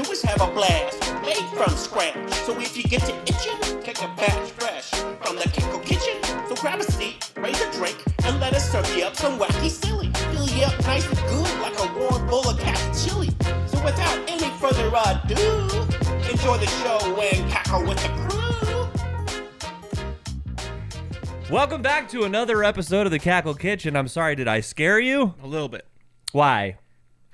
do is have a blast, made from scratch. So if you get to itching, take a batch fresh from the Cackle kitchen. So grab a seat, raise a drink, and let us serve you up some wacky silly. Fill you up nice and good like a warm bowl of cat chili. So without any further ado, enjoy the show and cackle with the crew. Welcome back to another episode of the Cackle Kitchen. I'm sorry, did I scare you? A little bit. Why?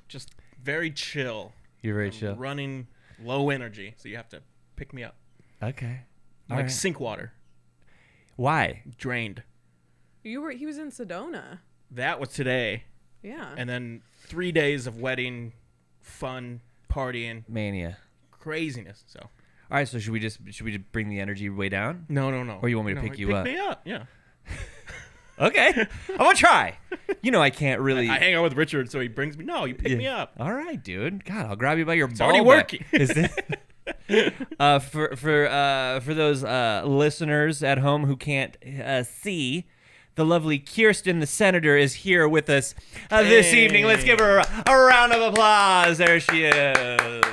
Just very chill. You're very chill. Running low energy, so you have to pick me up. Okay. Like Alright. sink water. Why? Drained. He was in Sedona. That was today. Yeah. And then 3 days of wedding, fun, partying, Mania. craziness. So All right, so should we just bring the energy way down? no. Or you want me to pick you up? Pick me up, yeah. Okay. I'm going to try. You know I can't really... I hang out with Richard, so he brings me. No, you pick me up. All right, dude. God, I'll grab you by your ball. already working. Is it? For those listeners at home who can't see, the lovely Kirsten, the senator, is here with us this evening. Let's give her a round of applause. There she is.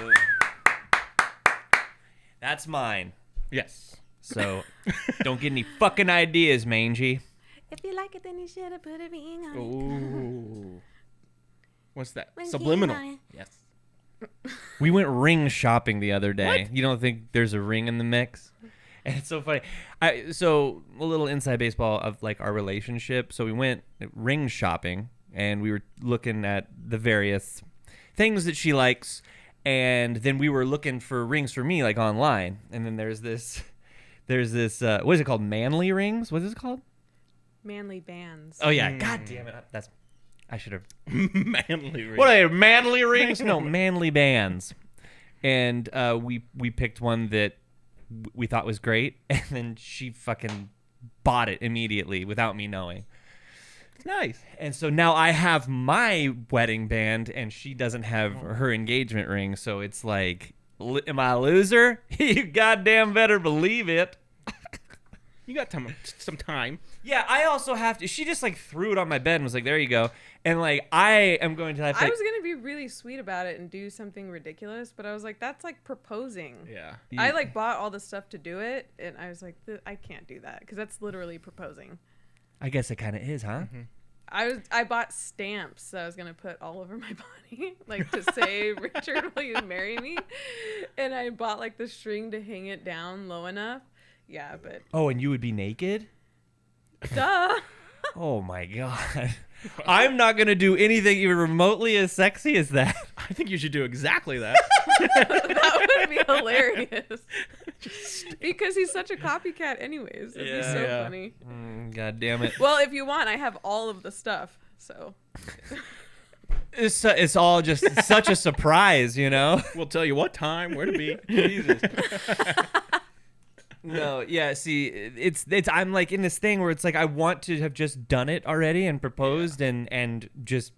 That's mine. Yes. So don't get any fucking ideas, mangy. If you like it, then you should have put a ring on it. Ooh. What's that? When Subliminal. came on Yes. We went ring shopping the other day. What? You don't think there's a ring in the mix? And it's so funny. So a little inside baseball of like our relationship. So we went ring shopping and we were looking at the various things that she likes. And then we were looking for rings for me, like online. And then there's this, what is it called? Manly rings? What is it called? Manly bands. Oh yeah. God damn it. I should have. Manly ring. What are they, manly rings? No, manly bands. And we picked one that we thought was great, and then she fucking bought it immediately without me knowing. It's nice. And so now I have my wedding band, and she doesn't have her engagement ring, so it's like, am I a loser? You goddamn better believe it. You got some time. Yeah, I also have to. She just like threw it on my bed and was like, there you go. And like, I am going to have to. I was going to be really sweet about it and do something ridiculous, but I was like, that's like proposing. Yeah. I like bought all the stuff to do it, and I was like, I can't do that because that's literally proposing. I guess it kind of is, huh? Mm-hmm. I bought stamps that I was gonna put all over my body, like to say, Richard, will you marry me? And I bought like the string to hang it down low enough. Yeah, but Oh, and you would be naked? duh. Oh my god. I'm not going to do anything even remotely as sexy as that. I think you should do exactly that. That would be hilarious. Because he's such a copycat anyways. It'd be so Yeah. funny. God damn it. Well, if you want, I have all of the stuff. So It's all just such a surprise, you know? We'll tell you what time, where to be. Jesus. No, yeah, see, it's I'm like in this thing where it's like I want to have just done it already and proposed and just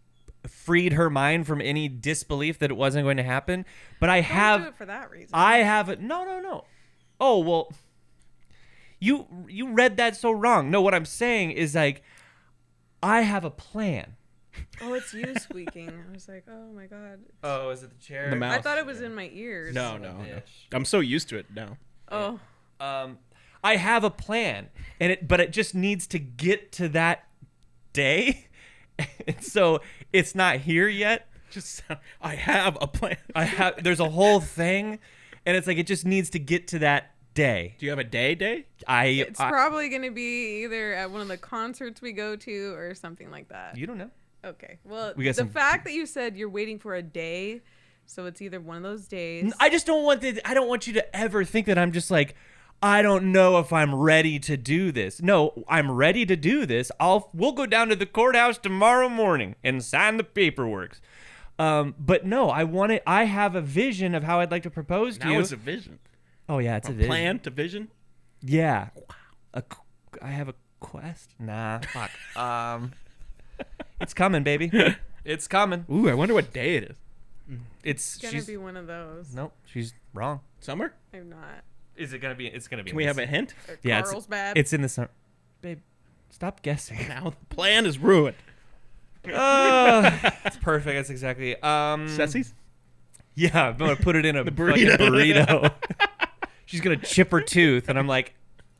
freed her mind from any disbelief that it wasn't going to happen. But I don't have do it for that reason. I have a no. Oh, well, you read that so wrong. No, what I'm saying is like I have a plan. Oh, it's you squeaking. I was like, oh my god. Oh, is it the chair? The mouse. I thought it was in my ears. No. bitch. I'm so used to it now. Oh. I have a plan, but it just needs to get to that day, and so it's not here yet. I have a plan. There's a whole thing, and it's like it just needs to get to that day. Do you have a day? It's probably going to be either at one of the concerts we go to or something like that. You don't know. Okay. Well, We got the some- fact that you said you're waiting for a day, so it's either one of those days. I just don't want I don't want you to ever think that I'm just like, I don't know if I'm ready to do this. No, I'm ready to do this. We'll go down to the courthouse tomorrow morning and sign the paperwork. But no, I have a vision of how I'd like to propose to you. Now it's a vision. Oh yeah, it's a From vision. plan to vision? Yeah. I have a quest. Nah, fuck. It's coming, baby. It's coming. Ooh, I wonder what day it is. It's going to be one of those. Nope, she's wrong. Summer? I'm not. Is it gonna be? It's gonna be. Can we have a hint? Or Yeah, Carlsbad. it's in the summer. Babe, stop guessing. Now the plan is ruined. It's perfect. That's exactly. Sessies? Yeah, I'm gonna put it in a burrito. fucking burrito. She's gonna chip her tooth, and I'm like,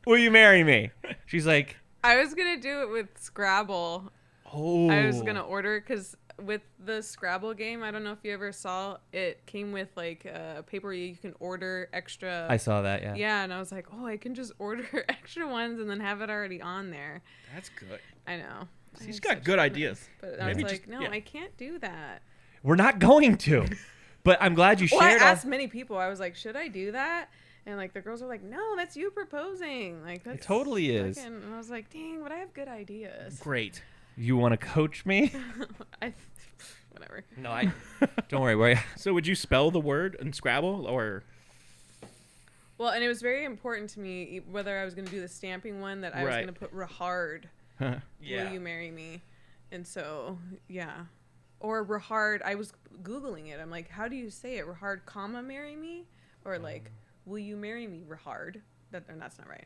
"Will you marry me?" She's like, I was gonna do it with Scrabble. Oh. I was gonna order because with the Scrabble game, I don't know if you ever saw it came with like a paper where you can order extra. I saw that. Yeah. Yeah, and I was like, oh, I can just order extra ones and then have it already on there. That's good. I know. She's I'm got such good a ideas. But I Maybe was just- like, no, yeah. I can't do that. We're not going to. But I'm glad you Well, I shared. all- asked many people. I was like, should I do that? And like the girls were like, no, that's you proposing. Like that's totally is. fucking-" And I was like, dang, but I have good ideas. Great. You want to coach me? Whatever. No, I. Don't worry. So would you spell the word in Scrabble or? Well, and it was very important to me whether I was going to do the stamping one that I was Right. going to put Rahard. Huh. Yeah. Will you marry me? And so, yeah. Or Rahard. I was Googling it. I'm like, how do you say it? Rahard, comma, marry me? Or like, will you marry me, Rahard? That's not right.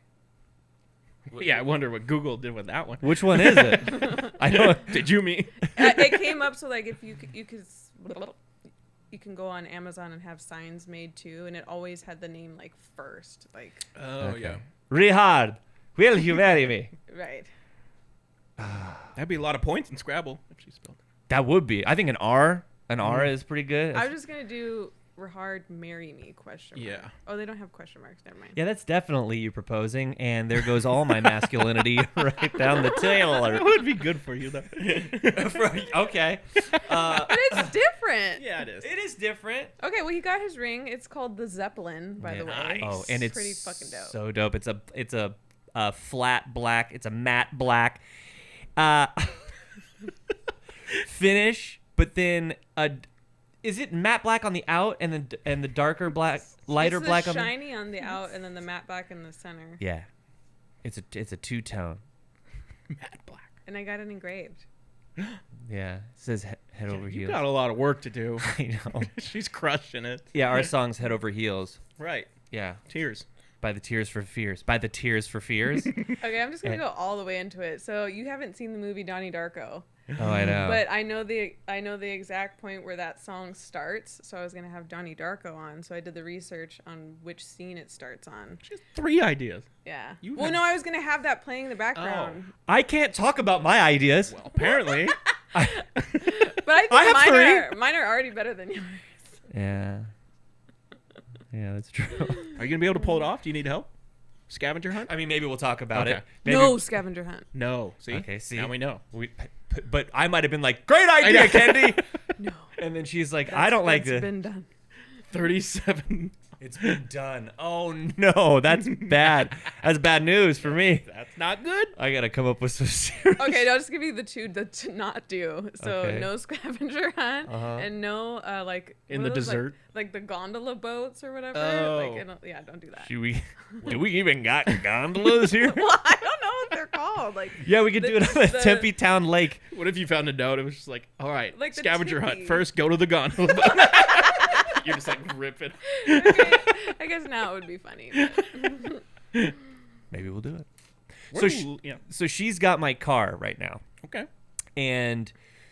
Yeah, I wonder what Google did with that one. Which one is it? I know. Did you mean? It came up so like if you can go on Amazon and have signs made too, and it always had the name like first, like Oh Okay. yeah. Richard, will you marry me? right. That'd be a lot of points in Scrabble if she spelled it. That would be. I think an R is pretty good. I was just gonna do Rahard, marry me? Question mark. Yeah. Oh, they don't have question marks. Never mind. Yeah, that's definitely you proposing, and there goes all my masculinity right down the tail. That would be good for you though. Okay. But it's different. Yeah, it is. It is different. Okay, well, he got his ring. It's called the Zeppelin, by the way. Nice. Oh, and it's pretty fucking dope. so dope. It's a flat black. It's a matte black finish, but then is it matte black on the out and the darker black, lighter it's the black on the shiny on the out, and then the matte black in the center. Yeah. It's a two-tone. Matte black. And I got it engraved. Yeah. It says head over You heels. got a lot of work to do. I know. She's crushing it. Yeah, our song's head over heels. Right. Yeah. Tears. By the tears for fears. By the tears for fears. Okay, I'm just gonna Eh. go all the way into it. So you haven't seen the movie Donnie Darko, Oh, I know. but I know the exact point where that song starts. So I was gonna have Donnie Darko on. So I did the research on which scene it starts on. She has 3 ideas. Yeah. You Well, had- no, I was gonna have that playing in the background. I can't talk about my ideas. Well, apparently. But I think I have mine are already better than yours. Yeah. Yeah, that's true. Are you going to be able to pull it off? Do you need help? Scavenger hunt? I mean, maybe we'll talk about Okay. it. Maybe, No scavenger hunt. No. See? Okay, see? Now we know. But I might have been like, great idea, know. Kendy. No. And then she's like, I don't like That's this. been done. 37. It's been done. Oh, no. That's bad. That's bad news for me. That's not good. I got to come up with some serious. Okay, I'll just give you the two to not do. So Okay. no scavenger hunt and no like In what the are those, dessert? like the gondola boats or whatever. Oh. Like yeah, don't do that. Do we even got gondolas here? Well, I don't know what they're called. Like Yeah, we could do it on the the- Tempe Town Lake. What if you found a note? It was just like, all right, Like the scavenger hunt. tippy. First, go to the gondola. You're just like ripping. okay, I guess now it would be funny. but- Maybe we'll do it. What So are sh- we- yeah. So she's got my car right now. Okay. And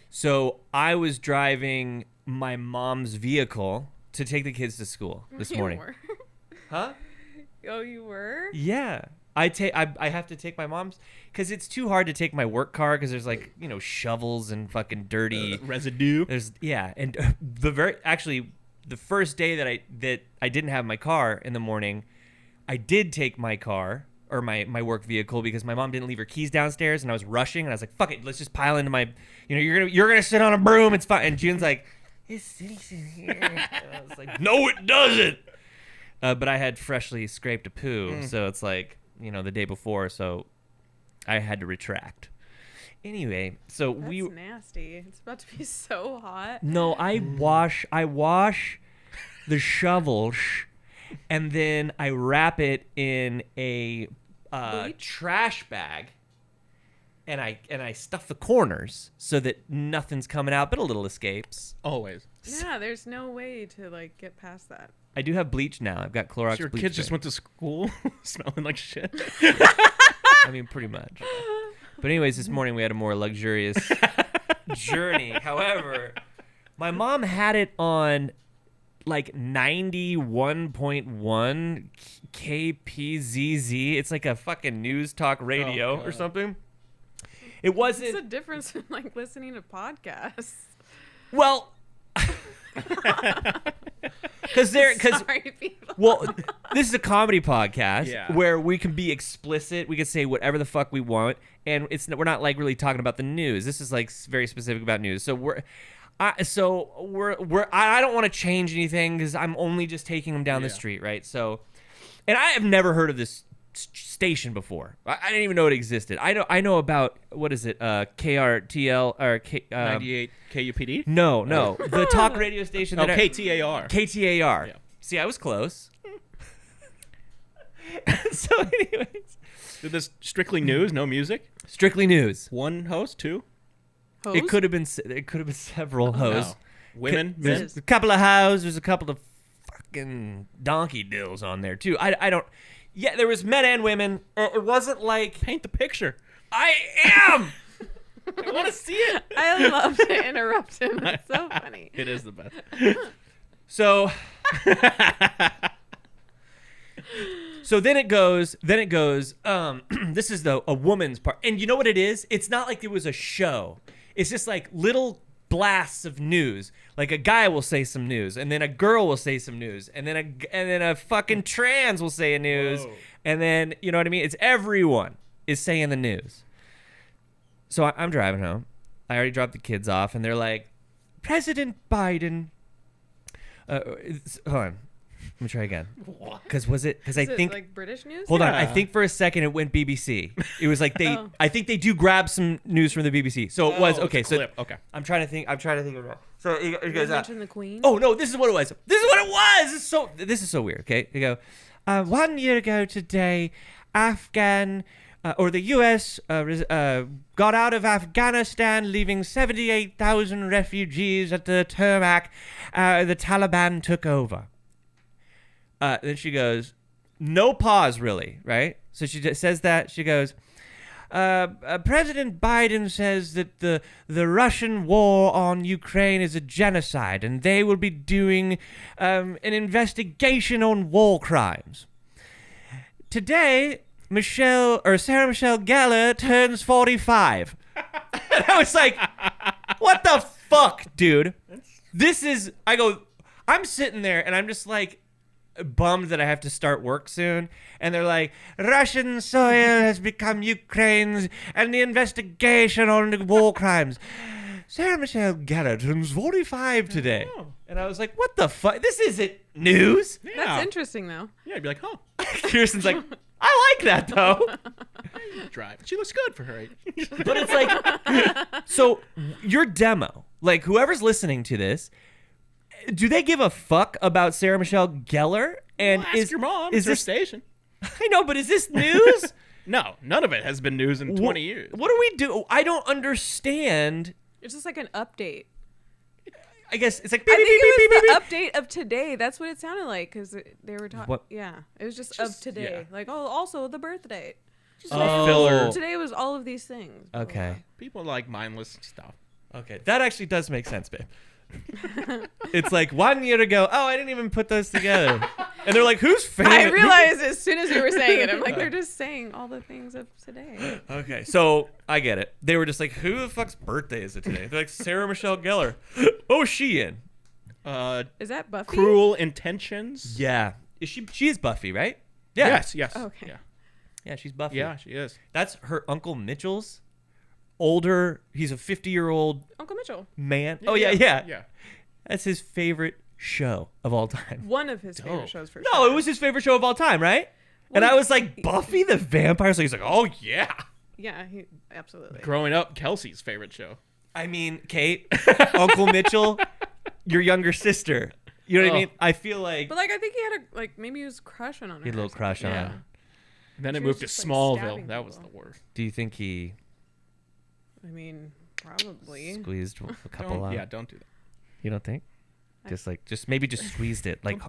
so I was driving my mom's vehicle to take the kids to school this You morning. were? Huh? Oh, you were? Yeah. I have to take my mom's because it's too hard to take my work car because there's like, shovels and fucking dirty. Residue. And the first day that I didn't have my car in the morning, I did take my car or my work vehicle because my mom didn't leave her keys downstairs and I was rushing and I was like, fuck it, let's just pile into my, you're gonna sit on a broom, it's fine. And June's like, it's citizen here. And I was like, no, it doesn't. But I had freshly scraped a poo, so it's like, the day before, so I had to retract. Anyway, so That's nasty. It's about to be so hot. No, I wash the shovels and then I wrap it in a Bleach? trash bag and I stuff the corners so that nothing's coming out but a little escapes. Always. Yeah, there's no way to like get past that. I do have bleach now. I've got Clorox So your bleach. kids just there. went to school smelling like shit. I mean, pretty much. But anyways, this morning we had a more luxurious journey. However, my mom had it on like 91.1 KPZZ. It's like a fucking news talk radio or something. It wasn't. What's the difference in like listening to podcasts? Well, because Sorry, people. well, this is a comedy podcast Yeah. where we can be explicit. We can say whatever the fuck we want, and we're not like really talking about the news. This is like very specific about news. So I don't want to change anything because I'm only just taking them down the street, right? So, and I have never heard of this station before. I didn't even know it existed. I know about, what is it? KRTL or 98 KUPD? No, the talk radio station. KTAR. KTAR. Yeah. See, I was close. So, anyways, Did this strictly news, no music? strictly news. One host, two? Hose? It could have been several hosts. No. Women, men. There's a couple of hoes. There's a couple of fucking donkey dills on there too. I don't. Yeah, there was men and women. It wasn't like Paint the picture. I am. I want to see it. I love to interrupt him. It's so funny. It is the best. So. So then it goes. This is a woman's part, and you know what it is? It's not like it was a show. It's just like little blasts of news. Like a guy will say some news, and then a girl will say some news, and then a fucking trans will say a news, Whoa. and then you know what I mean? It's everyone is saying the news. So I'm driving home. I already dropped the kids off, and they're like, President Biden. Hold on. Let me try again. What? Because I Is it think. like British news? Hold on. I Yeah. think for a second it went BBC. It was like they. Oh. I think they do grab some news from the BBC. So it was Oh, okay. it's a So clip. Okay. I'm trying to think of it. So it You goes. mentioned the Queen. Oh no! This is what it was. This is so weird. Okay, you go. 1 year ago today, the U.S. Got out of Afghanistan, leaving 78,000 refugees at the tarmac. The Taliban took over. Then she goes, no pause, really, right? So she just says that. She goes, President Biden says that the Russian war on Ukraine is a genocide, and they will be doing an investigation on war crimes. Today, Sarah Michelle Gellar turns 45. And I was like, what the fuck, dude? I'm sitting there, and I'm just like, bummed that I have to start work soon, and they're like, Russian soil has become Ukraine's, and the investigation on the war crimes. Sarah Michelle Gellar turns 45 today. Oh. And I was like, what the fuck? This isn't news. Yeah. That's interesting, though. Yeah, I'd be like, oh, Kirsten's like, I like that, though. drive. She looks good for her age. But it's like, so your demo, like whoever's listening to this, do they give a fuck about Sarah Michelle Gellar? And Well, ask your mom. Is It's her this station. I know, but is this news? No, none of it has been news in 20 years. What do we do? I don't understand. It's just like an update. I guess it's like I think it was beep, the update of today. That's what it sounded like because they were talking. What? Yeah, it was just of today. yeah. Like, oh, also the birth date. Oh. Filler. Today was all of these things. Okay. People like mindless stuff. Okay. That actually does make sense, babe. It's like 1 year ago. Oh, I didn't even put those together. And they're like, who's famous? I realized as soon as you were saying it, I'm like, they're just saying all the things of today. Okay, so I get it. They were just like, who the fuck's birthday is it today? They're like, Sarah Michelle Gellar. Oh, she in? Is that Buffy? Cruel Intentions. Yeah. She is Buffy, right? Yeah. Yes. Okay. Yeah. Yeah, she's Buffy. Yeah, she is. That's her Uncle Mitchell's older. He's a 50-year-old Uncle Mitchell. man. Oh, yeah. Yeah. That's his favorite show of all time. One of his favorite Dope. shows for No, sure. it was his favorite show of all time, right? And I was like, Buffy the Vampire Slayer. He's like, oh, yeah. Yeah, he absolutely. Growing up, Kelsey's favorite show. I mean, Kate, Uncle Mitchell, your younger sister. You know what I Oh. mean? I feel like But like, I think he had maybe he was crushing on her. he had a or little crush on something. her. Then it She was moved to just, like, Smallville. stabbing That was the people. worst. Do you think he I mean, probably. squeezed a couple out? Yeah, don't do that. You don't think? Just maybe squeezed it. Like,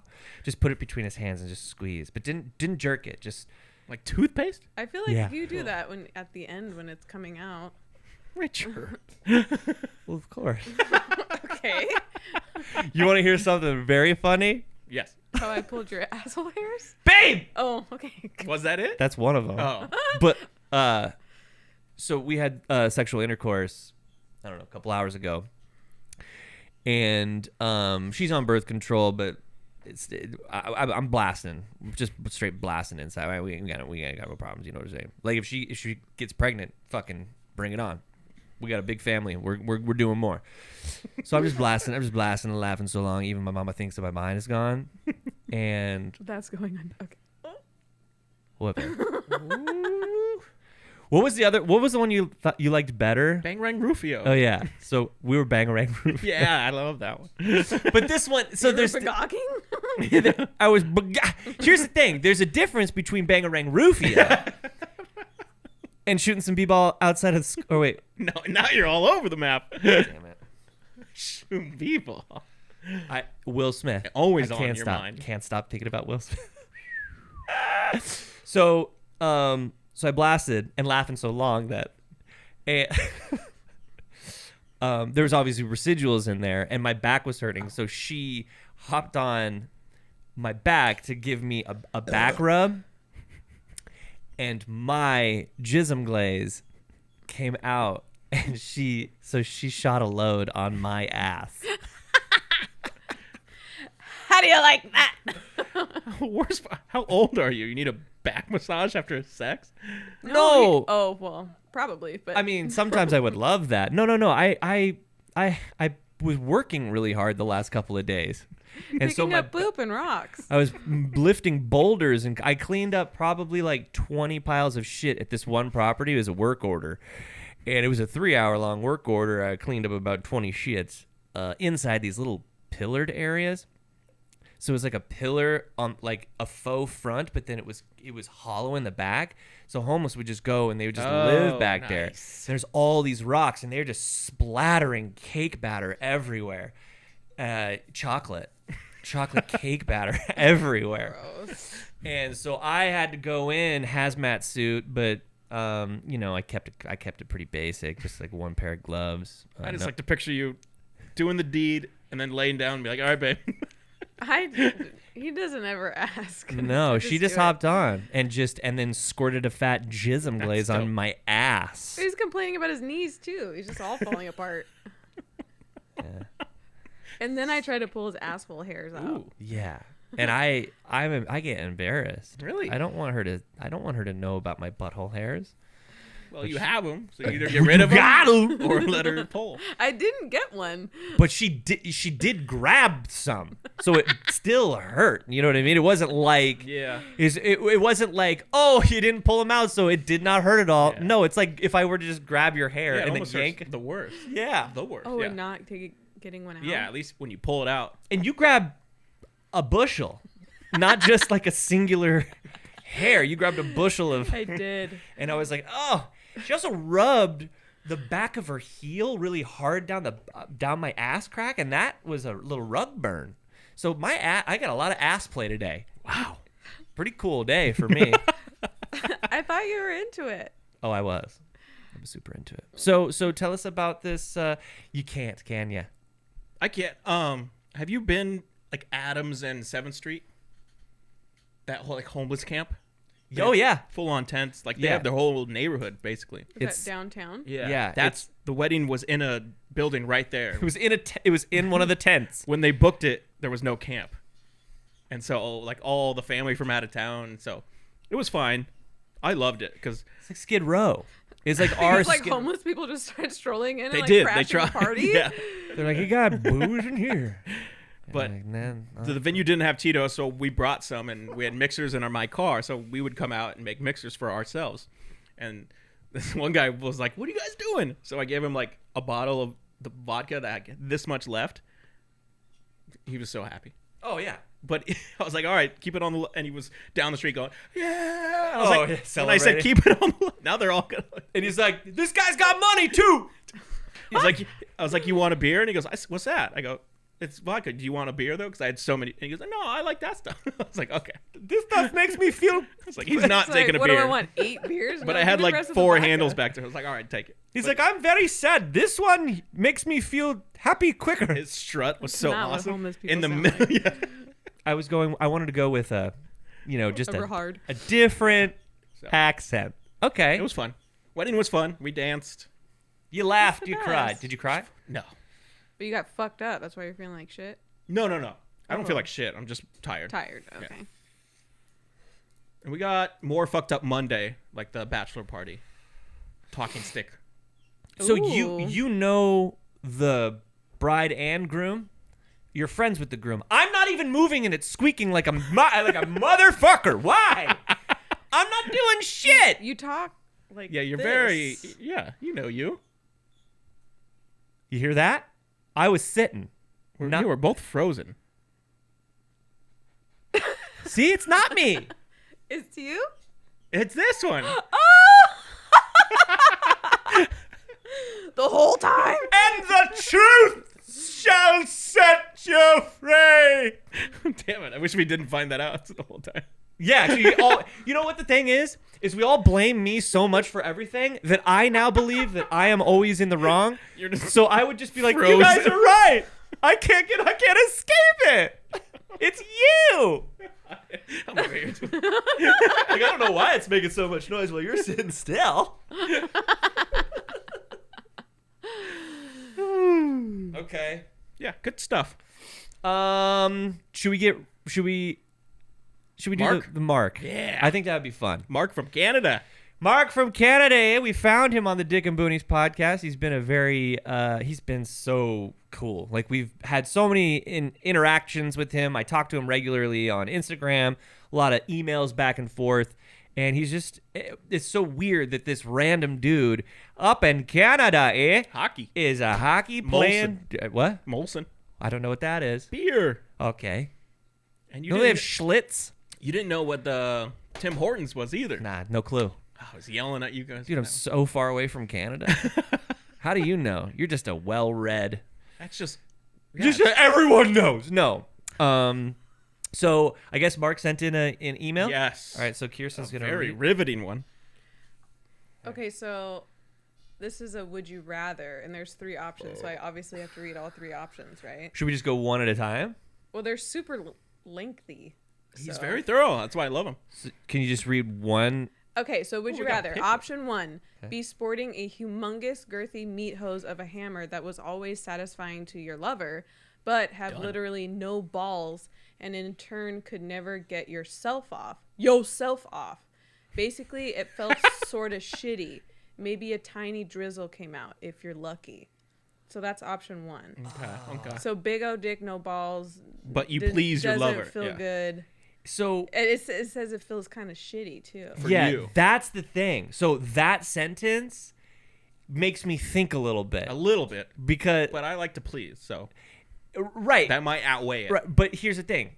just put it between his hands and just squeeze. But didn't jerk it. Just Like toothpaste? I feel like Yeah. if you do that when at the end when it's coming out. Richard. well, of course. Okay. You want to hear something very funny? Yes. How I pulled your asshole hairs? Babe! Oh, okay. Was that it? That's one of them. Oh. But, so we had sexual intercourse, I don't know, a couple hours ago. And she's on birth control, but I'm blasting, just straight blasting inside. We got no problems, you know what I'm saying? Like if she gets pregnant, fucking bring it on. We got a big family. We're doing more. So I'm just blasting and laughing so long. Even my mama thinks that my mind is gone. And That's going on. Okay. what? What was the one you thought you liked better? Bang Rang Rufio. Oh yeah. So we were Bangarang Roof. Yeah, I love that one. But this one, so there's Begogging? I was. Here's the thing. There's a difference between Bangarang Rufio and shooting some b-ball outside of. Oh wait. No, now you're all over the map. Damn it. Shoot people. Will Smith. Always I on can't your stop. mind. Can't stop thinking about Will Smith. So I blasted and laughing so long that there was obviously residuals in there, and my back was hurting. So she hopped on my back to give me a back rub, and my jism glaze came out, and she shot a load on my ass. How do you like that? Worst. How old are you? You need a back massage after sex? No. Oh, well, probably. But I mean, sometimes I would love that. No. I was working really hard the last couple of days, and picking so up poop and rocks. I was lifting boulders, and I cleaned up probably like 20 piles of shit at this one property. It was a work order, and it was a 3-hour-long work order. I cleaned up about 20 shits inside these little pillared areas. So it was like a pillar on like a faux front, but then it was hollow in the back. So homeless would just go and they would just live back there. There's all these rocks and they're just splattering cake batter everywhere. Chocolate cake batter everywhere. Gross. And so I had to go in hazmat suit, but I kept it pretty basic, just like one pair of gloves. I just like to picture you doing the deed and then laying down and be like, all right, babe. He doesn't ever ask. No, she just do it. hopped on and then squirted a fat jism glaze dope. on my ass. He's complaining about his knees too. He's just all falling apart. Yeah. And then I try to pull his asshole hairs out. Ooh. Yeah. And I get embarrassed. Really? I don't want her to know about my butthole hairs. Well, you have them, so you either get rid of them or let her pull. I didn't get one. But she did grab some, so it still hurt. You know what I mean? It wasn't like it wasn't like, oh, you didn't pull them out, so it did not hurt at all. Yeah. No, it's like if I were to just grab your hair Yeah, it and then almost hurts yank. the worst. Yeah. The worst. Oh, yeah. and not getting one out. Yeah, at least when you pull it out. And you grab a bushel, not just like a singular hair. You grabbed a bushel of. I did. And I was like, oh. She also rubbed the back of her heel really hard down my ass crack, and that was a little rug burn. So I got a lot of ass play today. Wow, pretty cool day for me. I thought you were into it. Oh, I was super into it. So tell us about this. You can't, can you? I can't. Have you been like Adams and 7th Street? That whole like homeless camp? Oh yeah, Full on tents. Like they Yeah. have their whole neighborhood basically. Is that downtown? Yeah, That's the wedding was in a building right there. it was in one of the tents. When they booked it, there was no camp, and so like all the family from out of town. So it was fine. I loved it because It's like Skid Row. It's like our It's like Skid- homeless people just started strolling in they and like did. They crashing tried. the party. Yeah, They're like, you got booze in here. but Like, man, the venue didn't have Tito's, so we brought some, and we had mixers in my car, so we would come out and make mixers for ourselves. And this one guy was like, "What are you guys doing?" So I gave him like a bottle of the vodka that had this much left. He was so happy. oh yeah. But I was like, "All right, keep it on the." And he was down the street going, "Yeah!" I was Oh, like, yeah, and I said, celebrating. "Keep it on the." Now they're all gonna. And he's like, this guy's got money too. He's like, I was like, "You want a beer?" And he goes, "What's that?" I go, it's vodka. Do you want a beer though? Because I had so many. And he goes, no, I like that stuff. I was like, okay. This stuff makes me feel. It's like he's not It's taking like, a beer. What do I want? 8 beers? But No, I had give me the like rest of the 4 vodka. handles back there. I was like, all right, take it. He's But like, I'm very sad. This one makes me feel happy quicker. his strut was so Not what awesome. homeless people In the sound middle, like. yeah. I wanted to go with just Over hard. a different So, accent. Okay. it was fun. Wedding was fun. We danced. You laughed. the You cried. best. Did you cry? No. But you got fucked up. That's why you're feeling like shit. No. I don't feel Oh. like shit. I'm just tired. Tired. Okay. And we got more fucked up Monday, like the bachelor party. Talking stick. So Ooh. you know the bride and groom. You're friends with the groom. I'm not even moving, and it's squeaking like a motherfucker. Why? I'm not doing shit. You talk like Yeah, you're this. very. Yeah, you know you. You hear that? I was sitting. We were both frozen. See, it's not me. It's you? It's this one. The whole time? And the truth shall set you free. Damn it! I wish we didn't find that out the whole time. Yeah, actually, you know what the thing is we all blame me so much for everything that I now believe that I am always in the wrong. You're just So I would just be like, frozen. you guys are right. I can't escape it. It's you. I'm weird. Like, I don't know why it's making so much noise while you're sitting still. Okay. Yeah, good stuff. Should we do Mark? the Mark? Yeah. I think that would be fun. Mark from Canada. Mark from Canada. We found him on the Dick and Boonies podcast. He's been he's been so cool. Like, we've had so many interactions with him. I talk to him regularly on Instagram, a lot of emails back and forth. And he's just, it's so weird that this random dude up in Canada, Hockey. is a hockey playing. What? Molson. I don't know what that is. Beer. Okay. And You know they have Schlitz? you didn't know what the Tim Hortons was either. Nah, no clue. I was yelling at you guys. Dude, I'm so far away from Canada. How do you know? You're just a well-read. That's just. Just everyone knows. No. So I guess Mark sent in an email. Yes. All right. So Kirsten's gonna Very read. riveting one. Okay, so this is a would you rather, and there's 3 options. So I obviously have to read all 3 options, right? Should we just go one at a time? Well, they're super lengthy. He's so- very thorough. That's why I love him. Can you just read one? Okay, so would Oh, you we gotta rather? pick Option 1, be sporting a humongous, girthy meat hose of a hammer that was always satisfying to your lover, but have literally no balls, and in turn could never get yourself off. Basically, it felt sort of shitty. Maybe a tiny drizzle came out if you're lucky. So that's option 1. Okay. So big O dick, no balls. But you please your lover. Doesn't feel Yeah. good. So And it says it feels kind of shitty too. For yeah, you. that's the thing. So that sentence makes me think a little bit A little bit. because But I like to please, so right. that might outweigh it. Right, but here's the thing.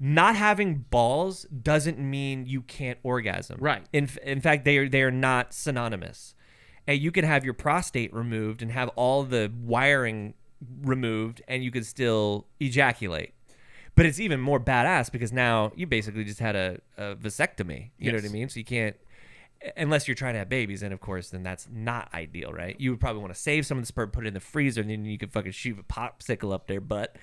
Not having balls doesn't mean you can't orgasm. Right. In fact, they are not synonymous. And you can have your prostate removed and have all the wiring removed, and you could still ejaculate. But it's even more badass because now you basically just had a vasectomy. You know what I Yes. mean? So you can't, unless you're trying to have babies, and of course, then that's not ideal, right? You would probably want to save some of the sperm, put it in the freezer, and then you could fucking shoot a popsicle up their butt,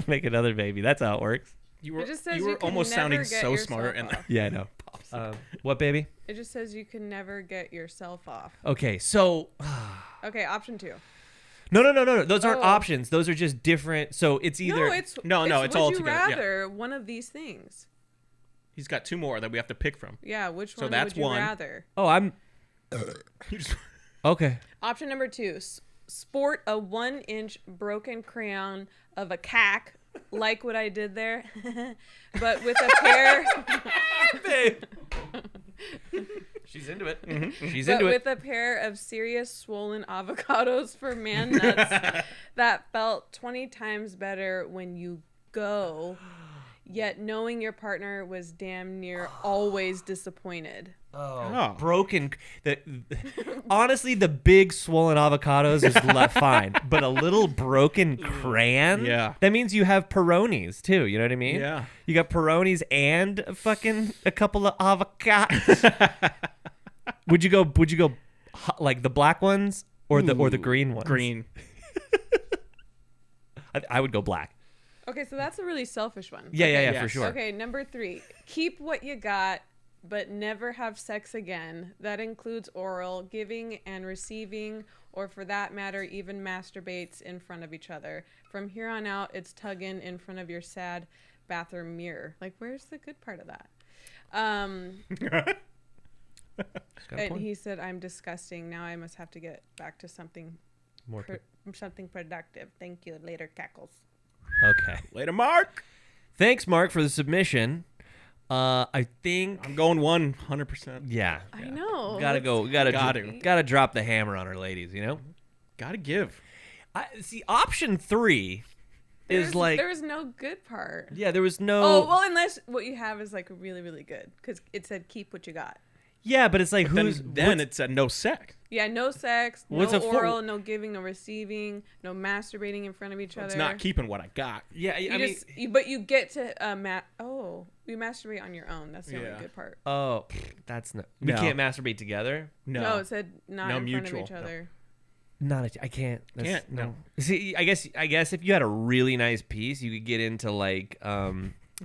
make another baby. That's how it works. You were, It just says you were can almost never sounding get so yourself smart. And off. Yeah, I know. What, baby? It just says you can never get yourself off. Okay, so Okay, option 2. no. Those aren't Oh. options. Those are just different. So it's either No, it's it's all would you together, yeah. rather one of these things. he's got 2 more that we have to pick from. Yeah, which So one that's would you one. rather? Oh, I'm You just- okay. Option number 2, sport a 1-inch broken crayon of a cack, like what I did there, but with a pair. Babe. She's into it. She's But into with it. a pair of serious swollen avocados for man nuts that felt 20 times better when you go, yet knowing your partner was damn near always disappointed. Oh. Broken. Honestly, the big swollen avocados is fine, but a little broken crayon. Yeah. That means you have Peronis too. You know what I mean? Yeah. You got Peronis and fucking a couple of avocados. Would you go like the black ones or the green ones? Green. I would go black. Okay, so that's a really selfish one. Yeah, Okay. for Yes. sure. Okay, number 3. Keep what you got, but never have sex again. That includes oral, giving and receiving, or for that matter, even masturbates in front of each other. From here on out, it's tugging in front of your sad bathroom mirror. Like, where's the good part of that? And he said, I'm disgusting. Now I must have to get back to something More. something productive. Thank you. Later, Cackles. Okay. Later, Mark. Thanks, Mark, for the submission. I think. I'm going 100%. Yeah. I know. Gotta go. Gotta. Gotta drop the hammer on our ladies. You know. Gotta give. See, option 3 is like. There's no good part. Yeah, there was no. Oh, well, unless what you have is like really, really good. Because it said keep what you got. Yeah, but it's like Then, who's. then it said no sex. Yeah, no sex, no What's a oral, no giving, no receiving, no masturbating in front of each other. It's not keeping what I got. Yeah, You I mean. just, but you get to you masturbate on your own. That's the only Yeah. good part. Oh, that's not. We No. can't masturbate together. No, it said not No in mutual. front of each other. I can't. Can't, no. See, I guess if you had a really nice piece, you could get into like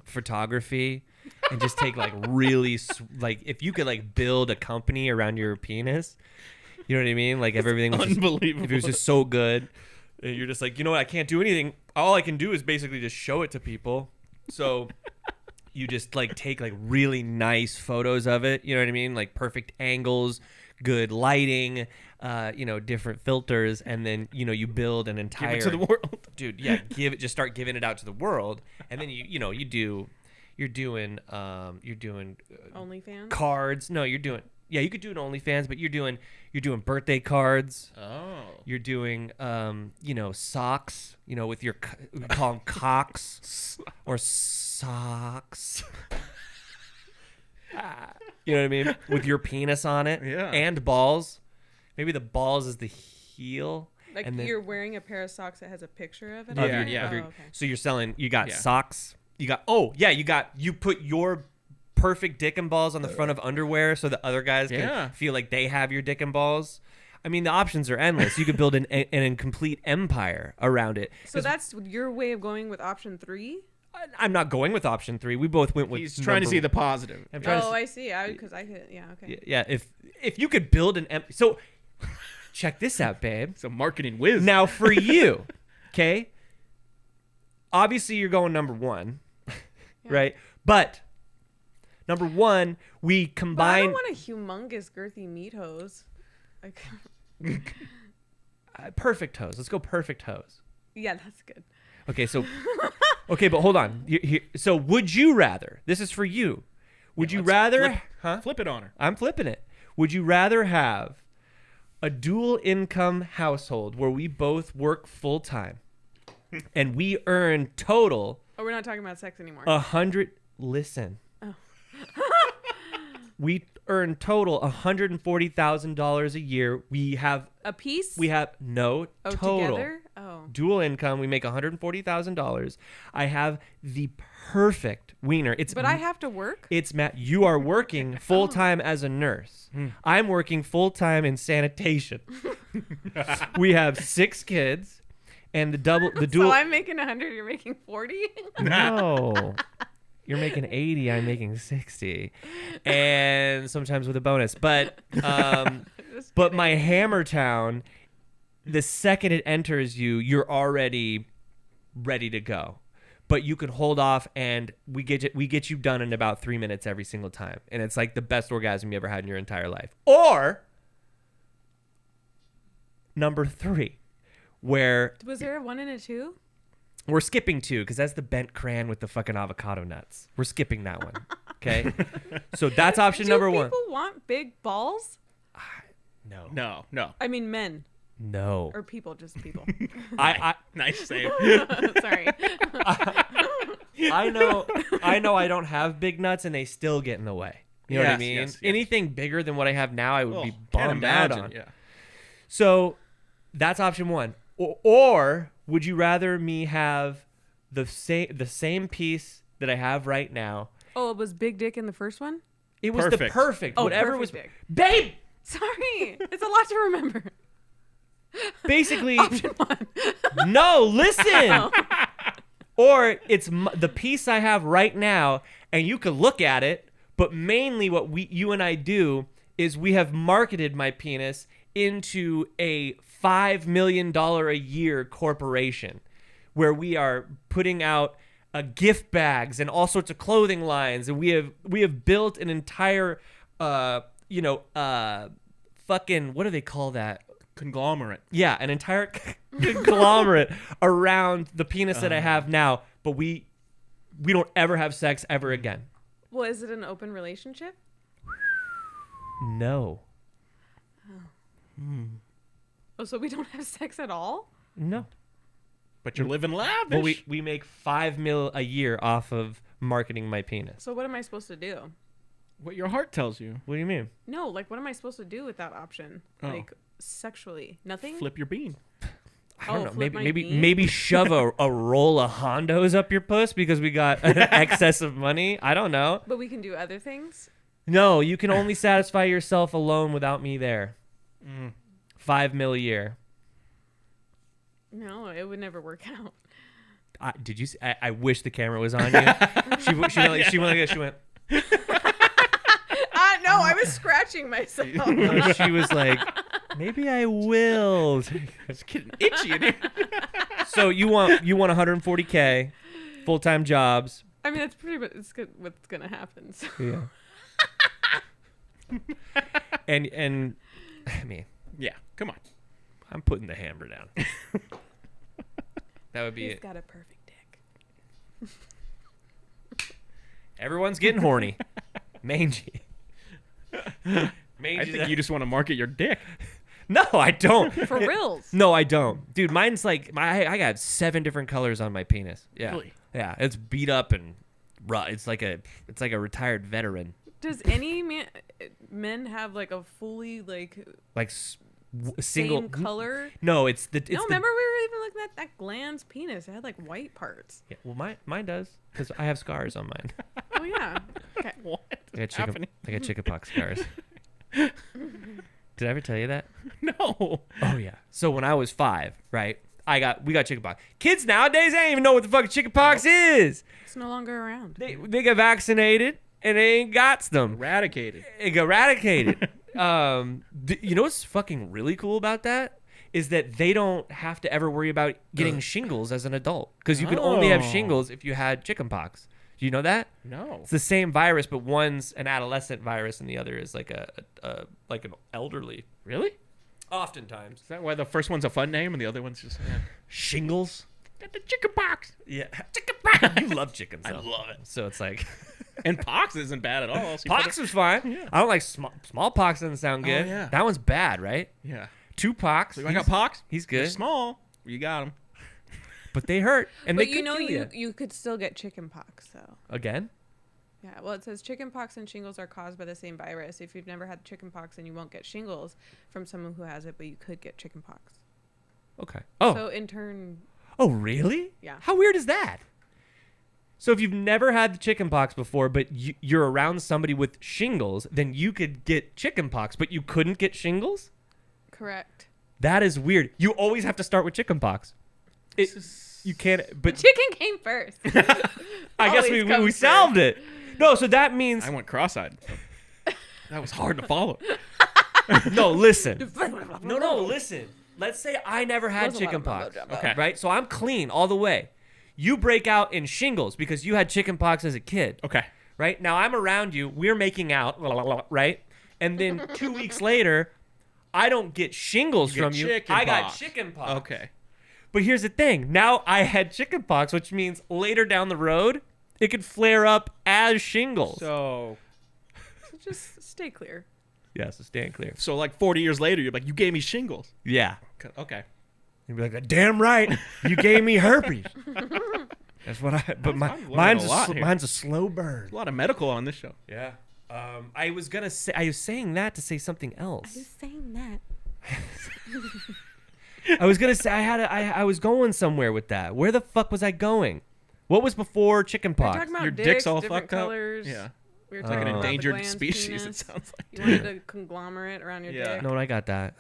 photography and just take like really like if you could like build a company around your penis. You know what I mean? Like if everything was Unbelievable. if it was just so good, and you're just like, you know what? I can't do anything. All I can do is basically just show it to people. So you just like take like really nice photos of it. You know what I mean? Like perfect angles, good lighting, different filters, and then you build an entire Give it to the world. dude. Yeah, just start giving it out to the world, and then you're doing OnlyFans. cards. No, you're doing. Yeah, you could do an OnlyFans, but you're doing birthday cards. Oh. You're doing socks. With your we call them cocks or socks. You know what I mean? With your penis on it. Yeah. And balls. Maybe the balls is the heel. Like and then, you're wearing a pair of socks that has a picture of it. of on Yeah, it? yeah. Oh, your- okay. So you're selling. You got Yeah. socks. You put your perfect dick and balls on the front of underwear so the other guys Yeah. can feel like they have your dick and balls. I mean, the options are endless. You could build an complete empire around it. So that's your way of going with option 3? I'm not going with option 3. We both went with. He's trying to see the positive. I'm trying to Oh, see- I see. Because I could. Yeah. Okay. yeah. If you could build so check this out, babe. It's a marketing whiz. Now for you, okay. Obviously, you're going number 1, right? But number 1, we But I combine don't want a humongous girthy meat hose. Like, perfect hose. Let's go perfect hose. yeah, that's good. Okay, so but hold on. So would you rather? This is for you. Would you let's rather? Huh? Flip it on her. I'm flipping it. Would you rather have a dual income household where we both work full time and we earn total Oh, we're not talking about sex anymore. 100? Listen. Oh. We earn total $140,000 a year. We have a piece? no Oh, total. together? Oh. Dual income. We make $140,000. I have the perfect wiener. But I have to work? It's Matt. You are working full time as a nurse. I'm working full time in sanitation. We have 6 kids, and the dual. So I'm making 100, you're making 40? No. You're making 80, I'm making 60. And sometimes with a bonus. But my Hammer Town, the second it enters you, you're already ready to go. But you can hold off and we get you done in about 3 minutes every single time. And it's like the best orgasm you ever had in your entire life. Or number 3, where Was there a 1 and a 2? we're skipping 2 because that's the bent crayon with the fucking avocado nuts. We're skipping that one. Okay. So that's option number 1. Do people want big balls? No. No. I mean men. No. Or people, just people. I Nice save. Sorry. I know I don't have big nuts and they still get in the way. You know what I Yes, mean? yes, yes. Anything bigger than what I have now, I would be Can't bummed out imagine. on. Yeah. So that's option one. Or would you rather me have the same piece that I have right now? Oh, it was big dick in the first one? It was the Perfect. perfect. Oh, whatever perfect was dick. babe. Sorry. It's a lot to remember. Basically, Option one. no. Listen. Or it's the piece I have right now, and you could look at it. But mainly, what you and I do is we have marketed my penis into a $5 million a year corporation, where we are putting out gift bags and all sorts of clothing lines, and we have built an entire, fucking, what do they call that? Conglomerate. Yeah, an entire conglomerate around the penis that I have now, but we don't ever have sex ever again. Well, is it an open relationship? No. Oh, so we don't have sex at all? No. But you're living lavish. But we make $5 million a year off of marketing my penis. So what am I supposed to do? What your heart tells you. What do you mean? No, like what am I supposed to do with that option? Oh. Like sexually? Nothing? Flip your bean. I don't know. flip my Maybe bean? maybe shove a roll of Hondos up your puss because we got an excess of money. I don't know. But we can do other things? No, you can only satisfy yourself alone without me there. $5 million a year. No, it would never work out. Did you? I wish the camera was on you. She went like this. She went. No, I was scratching myself. She was like, maybe I will. It's getting itchy in here. So you want $140K, full-time jobs. I mean, that's pretty much what's gonna happen. So. Yeah. and I mean, Yeah, come on. I'm putting the hammer down. That would be He's it. got a perfect dick. Everyone's getting horny. Mangy. I think you just want to market your dick. No, I don't. For reals. No, I don't. Dude, mine's like I got 7 different colors on my penis. Yeah. Really? Yeah, it's beat up and it's like a retired veteran. Does any men have like a fully like Like single same color? No, it's the No, remember we were even looking at that Glans penis. It had like white parts. Yeah, well, mine does because I have scars on mine. Oh yeah. Okay. What? I got chickenpox scars. Did I ever tell you that? No. Oh yeah. So when I was 5, right? We got chickenpox. Kids nowadays they ain't even know what the fucking chickenpox is. It's no longer around. They get vaccinated and they ain't got them. Eradicated. It got eradicated. You know what's fucking really cool about that is that they don't have to ever worry about getting shingles as an adult because you can only have shingles if you had chickenpox. Do you know that? No. It's the same virus, but one's an adolescent virus and the other is like like an elderly. Really? Oftentimes. Is that why the first one's a fun name and the other one's just Shingles? got the chicken pox? Yeah. Chickenpox. You love chicken. I love it. So it's like And pox isn't bad at all. So pox is fine. I don't like smallpox. Doesn't sound good. yeah. That one's bad, right? Yeah. 2 pox. So I got pox. He's They're good. small. You got them. But they hurt, and But they you could know kill you could still get chickenpox though. again. Yeah, well, it says chickenpox and shingles are caused by the same virus. If you've never had chickenpox, then you won't get shingles from someone who has it, but you could get chickenpox. Okay. Oh. So in turn, Oh, really? Yeah. How weird is that? So if you've never had the chickenpox before, but you're around somebody with shingles, then you could get chickenpox, but you couldn't get shingles? correct. That is weird. You always have to start with chickenpox. You can't. But Chicken came first. I guess always we comes solved it. No, so that means I went cross-eyed. That was hard to follow. no. Listen. No. Listen. Let's say I never had There's a lot of chickenpox. mumbo jumbo. Okay. Right. So I'm clean all the way. You break out in shingles because you had chickenpox as a kid. Okay. Right now I'm around you. We're making out. Right. And then 2 weeks later, I don't get shingles You get from you. chicken I got pox. chickenpox. Okay. But here's the thing. Now I had chickenpox, which means later down the road, it could flare up as shingles. So Just stay clear. Yeah, so stand clear. like 40 years later, you're like, you gave me shingles. Yeah. Okay. You'd be like, damn right, you gave me herpes. That's what I. But I'm learning mine's a lot here. mine's a slow burn. There's a lot of medical on this show. Yeah. I was saying that to say something else. saying that. I was gonna say I was going somewhere with that. Where the fuck was I going? What was before chicken We were pox? talking about Your dicks, dick's all different fucked colors. up. Yeah. We were Like talking an about the endangered glans species, penis. it sounds like. You wanted a conglomerate around your Yeah. dick. No, I got that.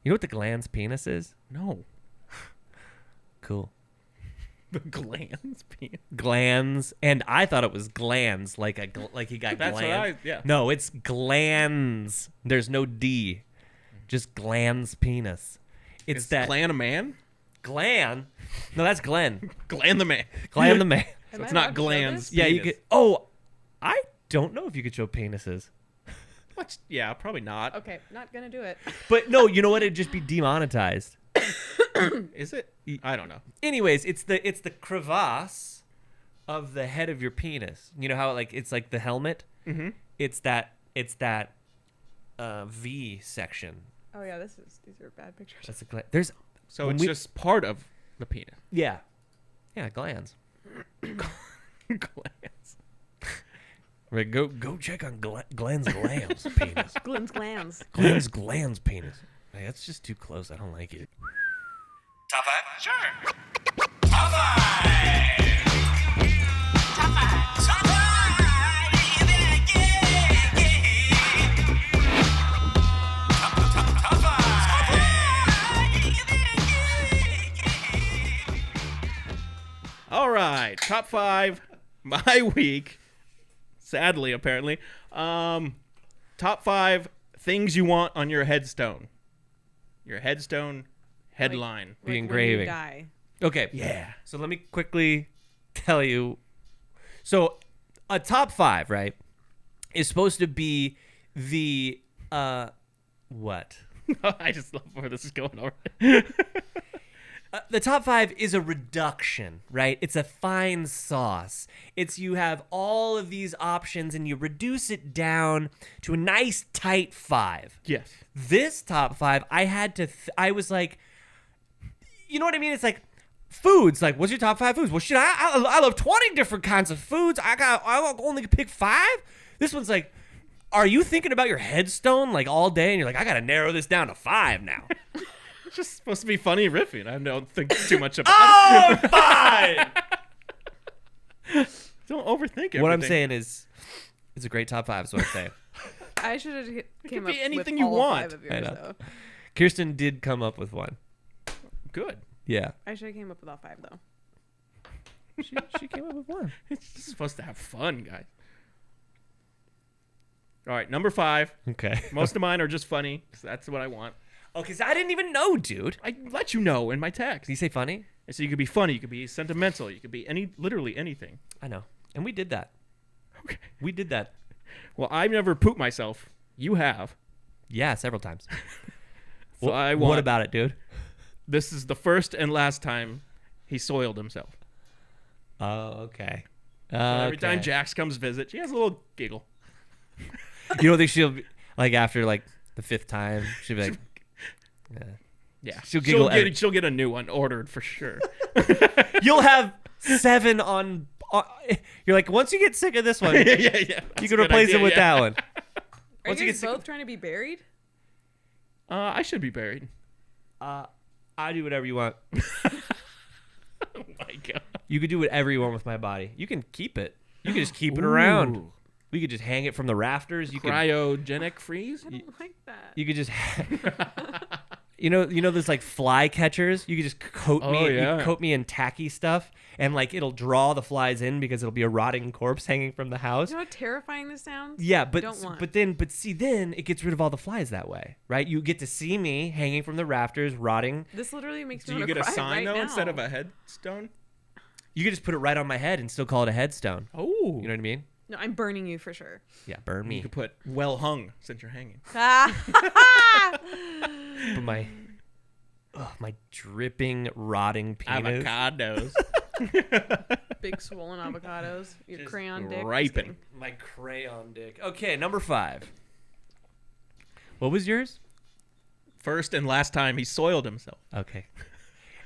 You know what the glans penis is? No. Cool. The glands penis. Glands, and I thought it was glands, like he got That's what glands. yeah. No, it's glands. There's no D, just glands penis. It's Is that Glan a man? Glan. No, that's Glenn. Glan the man. Glan the man. So Am it's I not allowed to show glands. this? Yeah, you penis. could. Oh, I don't know if you could show penises, What? Yeah, probably not. Okay, not gonna do it. but no, you know what? It'd just be demonetized. Is it? I don't know. Anyways, it's the crevasse of the head of your penis. You know how it's like the helmet. Mm-hmm. It's that V section. Oh yeah, these are bad pictures. That's there's So When it's we- just part of the penis. yeah glands. Glands. Right, go check on Glenn's glands penis. Glans glands. Glenn's glands penis. Hey, that's just too close. I don't like it. Top 5? Sure. Top 5! Top 5! Top 5! Top 5! All right, top 5. My week. Sadly, apparently. Top 5 things you want on your headstone. Your headstone headline. The Like engraving. When you die. Okay. Yeah. So let me quickly tell you. So a top 5, right, is supposed to be the what? I just love where this is going already. The top 5 is a reduction, right? It's a fine sauce. It's you have all of these options and you reduce it down to a nice tight 5. Yes. This top 5, I had to. I was like, you know what I mean? It's like foods. Like, what's your top 5 foods? Well, shit, I love 20 different kinds of foods. I only pick 5. This one's like, are you thinking about your headstone like all day? And you're like, I gotta narrow this down to 5 now. It's just supposed to be funny riffing. I don't think too much about Oh, fine. it. Don't overthink it. What I'm saying is, it's a great top 5. Is what I'm saying. I should have came be up anything with you all want. 5 of I yours, know. though. Kirsten did come up with one. Good. Yeah, I should have came up with all 5 though. she came up with one. It's just supposed to have fun, guys. All right, number 5. Okay. Most of mine are just funny, 'cause that's what I want. Oh, because I didn't even know, dude. I let you know in my text. Did you say funny? And so you could be funny, you could be sentimental, you could be literally anything. I know. And we did that. Okay. We did that. Well, I've never pooped myself. You have. Yeah, several times. So I want. What about it, dude? This is the first and last time he soiled himself. Oh, okay. So every time Okay. Jax comes visit, she has a little giggle. You don't think she'll be, like after like the 5th time, she'll be like, yeah. Yeah, She'll giggle every- she'll get a new one ordered for sure. You'll have 7 on. You're like, once you get sick of this one, yeah. you That's can a good replace it idea, with yeah. that one. Are Once you you get guys sick both trying to be buried? I should be buried. I do whatever you want. Oh my god. You could do whatever you want with my body. You can keep it. You can just keep it around. Ooh. We could just hang it from the rafters. You could. Cryogenic freeze? I don't like that. You could just. You know those like fly catchers. You could just coat me. Oh, yeah. You coat me in tacky stuff, and like it'll draw the flies in because it'll be a rotting corpse hanging from the house. You know how terrifying this sounds? Yeah, but Don't want. but then it gets rid of all the flies that way, right? You get to see me hanging from the rafters, rotting. This literally makes me Do you want to get a cry sign right though now. instead of a headstone? You could just put it right on my head and still call it a headstone. Oh. You know what I mean? No, I'm burning you for sure. Yeah, burn You me. could put well hung since you're hanging. But my dripping, rotting penis. Avocados. Big swollen avocados. Your Just crayon dick. Just ripen. kidding. My crayon dick. Okay, number 5. What was yours? First and last time he soiled himself. Okay.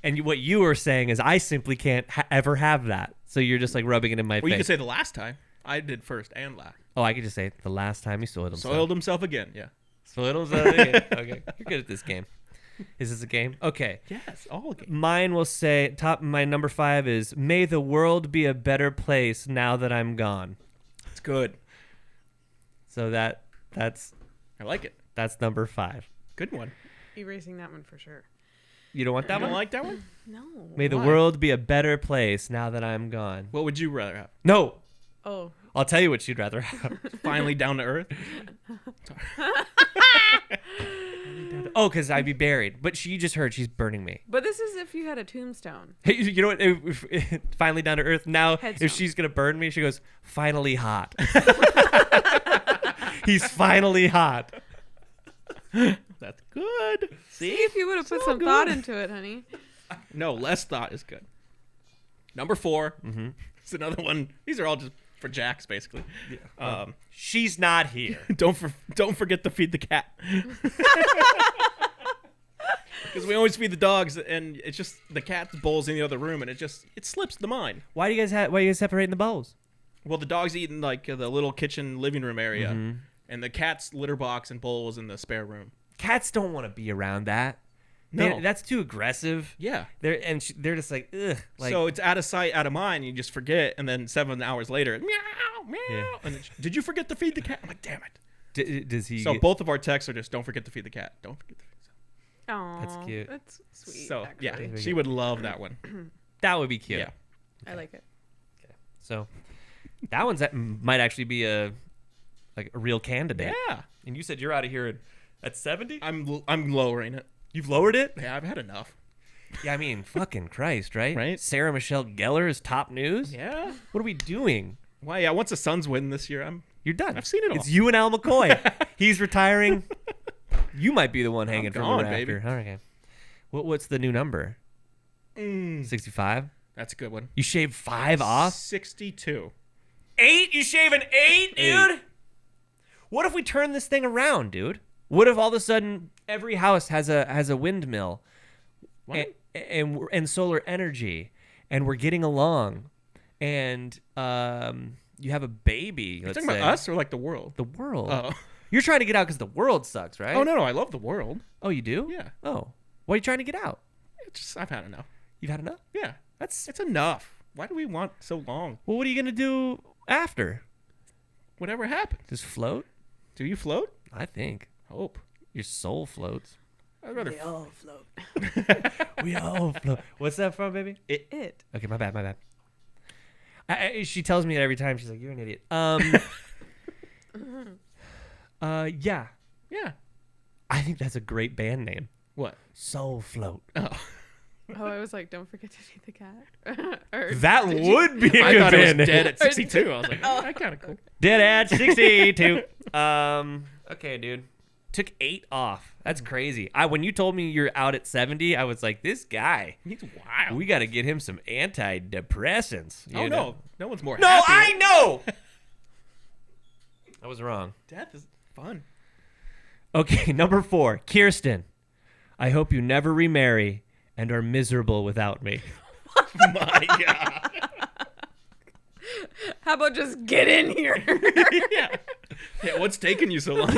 And what you were saying is I simply can't ever have that. So you're just like rubbing it in my Well, you face. could say the last time. I did first and last. Oh, I could just say the last time he soiled himself. Soiled himself again. Yeah. Soiled himself again. Okay, you're good at this game. Is this a game? Okay. Yes, all game. Mine will say my number 5 is may the world be a better place now that I'm gone. It's good. So that's I like it. that's number 5. Good one. Erasing that one for sure. You don't want that You don't one? like that one? No. May the Why? world be a better place now that I'm gone. What would you rather have? No. Oh. I'll tell you what you'd rather have. Finally down to earth? Oh, because I'd be buried. But you just heard she's burning me. But this is if you had a tombstone. Hey, you know what? Finally down to earth. Now, Headstone. if she's going to burn me, she goes, finally hot. He's finally hot. That's good. See if you would have put some thought into it, honey. No, less thought is good. Number 4. Mm-hmm. It's another one. These are all just for Jax, basically. She's not here. Don't forget to feed the cat. Because we always feed the dogs, and it's just the cat's bowl's in the other room, and it slips the mind. Why are you guys separating the bowls? Well, the dog's eating like the little kitchen living room area, and the cat's litter box and bowl is in the spare room. Cats don't want to be around that. No. That's too aggressive. Yeah. They're just like, ugh. Like, So it's out of sight, out of mind. You just forget, and then 7 hours later, meow, meow. Yeah. And did you forget to feed the cat? I'm like, damn it. does he? So both of our texts are just, don't forget to feed the cat. Don't forget to feed the cat. Aw, That's cute. That's sweet. So actually. yeah, she would love that one. that would be cute. Yeah. I like it. So that might actually be a real candidate. Yeah. And you said you're out of here at 70? I'm lowering it. You've lowered it? Yeah, I've had enough. Yeah, I mean, fucking Christ, right? Right. Sarah Michelle Gellar is top news. Yeah. What are we doing? Why? Yeah. Once the Suns win this year, You're done. I've seen it all. It's you and Al McCoy. He's retiring. You might be the one hanging from gone, the rafter. baby. All right. Okay. What's the new number? 65? That's a good one. You shaved 5 off? 62. 8? You shave an 8, dude? What if we turn this thing around, dude? What if all of a sudden every house has a windmill and solar energy, and we're getting along, and you have a baby? You're Let's talking say. about us or like the world? The world. Oh. You're trying to get out because the world sucks, right? Oh no, I love the world. Oh, you do? Yeah. Oh, why are you trying to get out? It's just I've had enough. You've had enough. Yeah. That's It's enough. Why do we want so long? well. What are you gonna do after? Whatever happens. Just float? Do you float? I think Hope. your soul floats. I'd rather. all float. We all float. What's that from, baby? It. Okay, my bad. She tells me it every time. She's like, "You're an idiot." Yeah. Yeah. I think that's a great band name. What? Soul Float. Oh. Oh, I was like, don't forget to feed the cat. Or That did you- would be a I good thought it was band name. dead at 62. I was like, oh, that kind of cool. Dead at 62. Okay, dude. Took 8 off. That's crazy. When you told me you're out at 70, I was like, this guy. He's wild. We got to get him some antidepressants. Oh you no, know? no one's more No, happy. I know. I was wrong. Death is fun. Okay, number 4, Kirsten. I hope you never remarry and are miserable without me. My God. How about just get in here? Yeah. Yeah. What's taking you so long?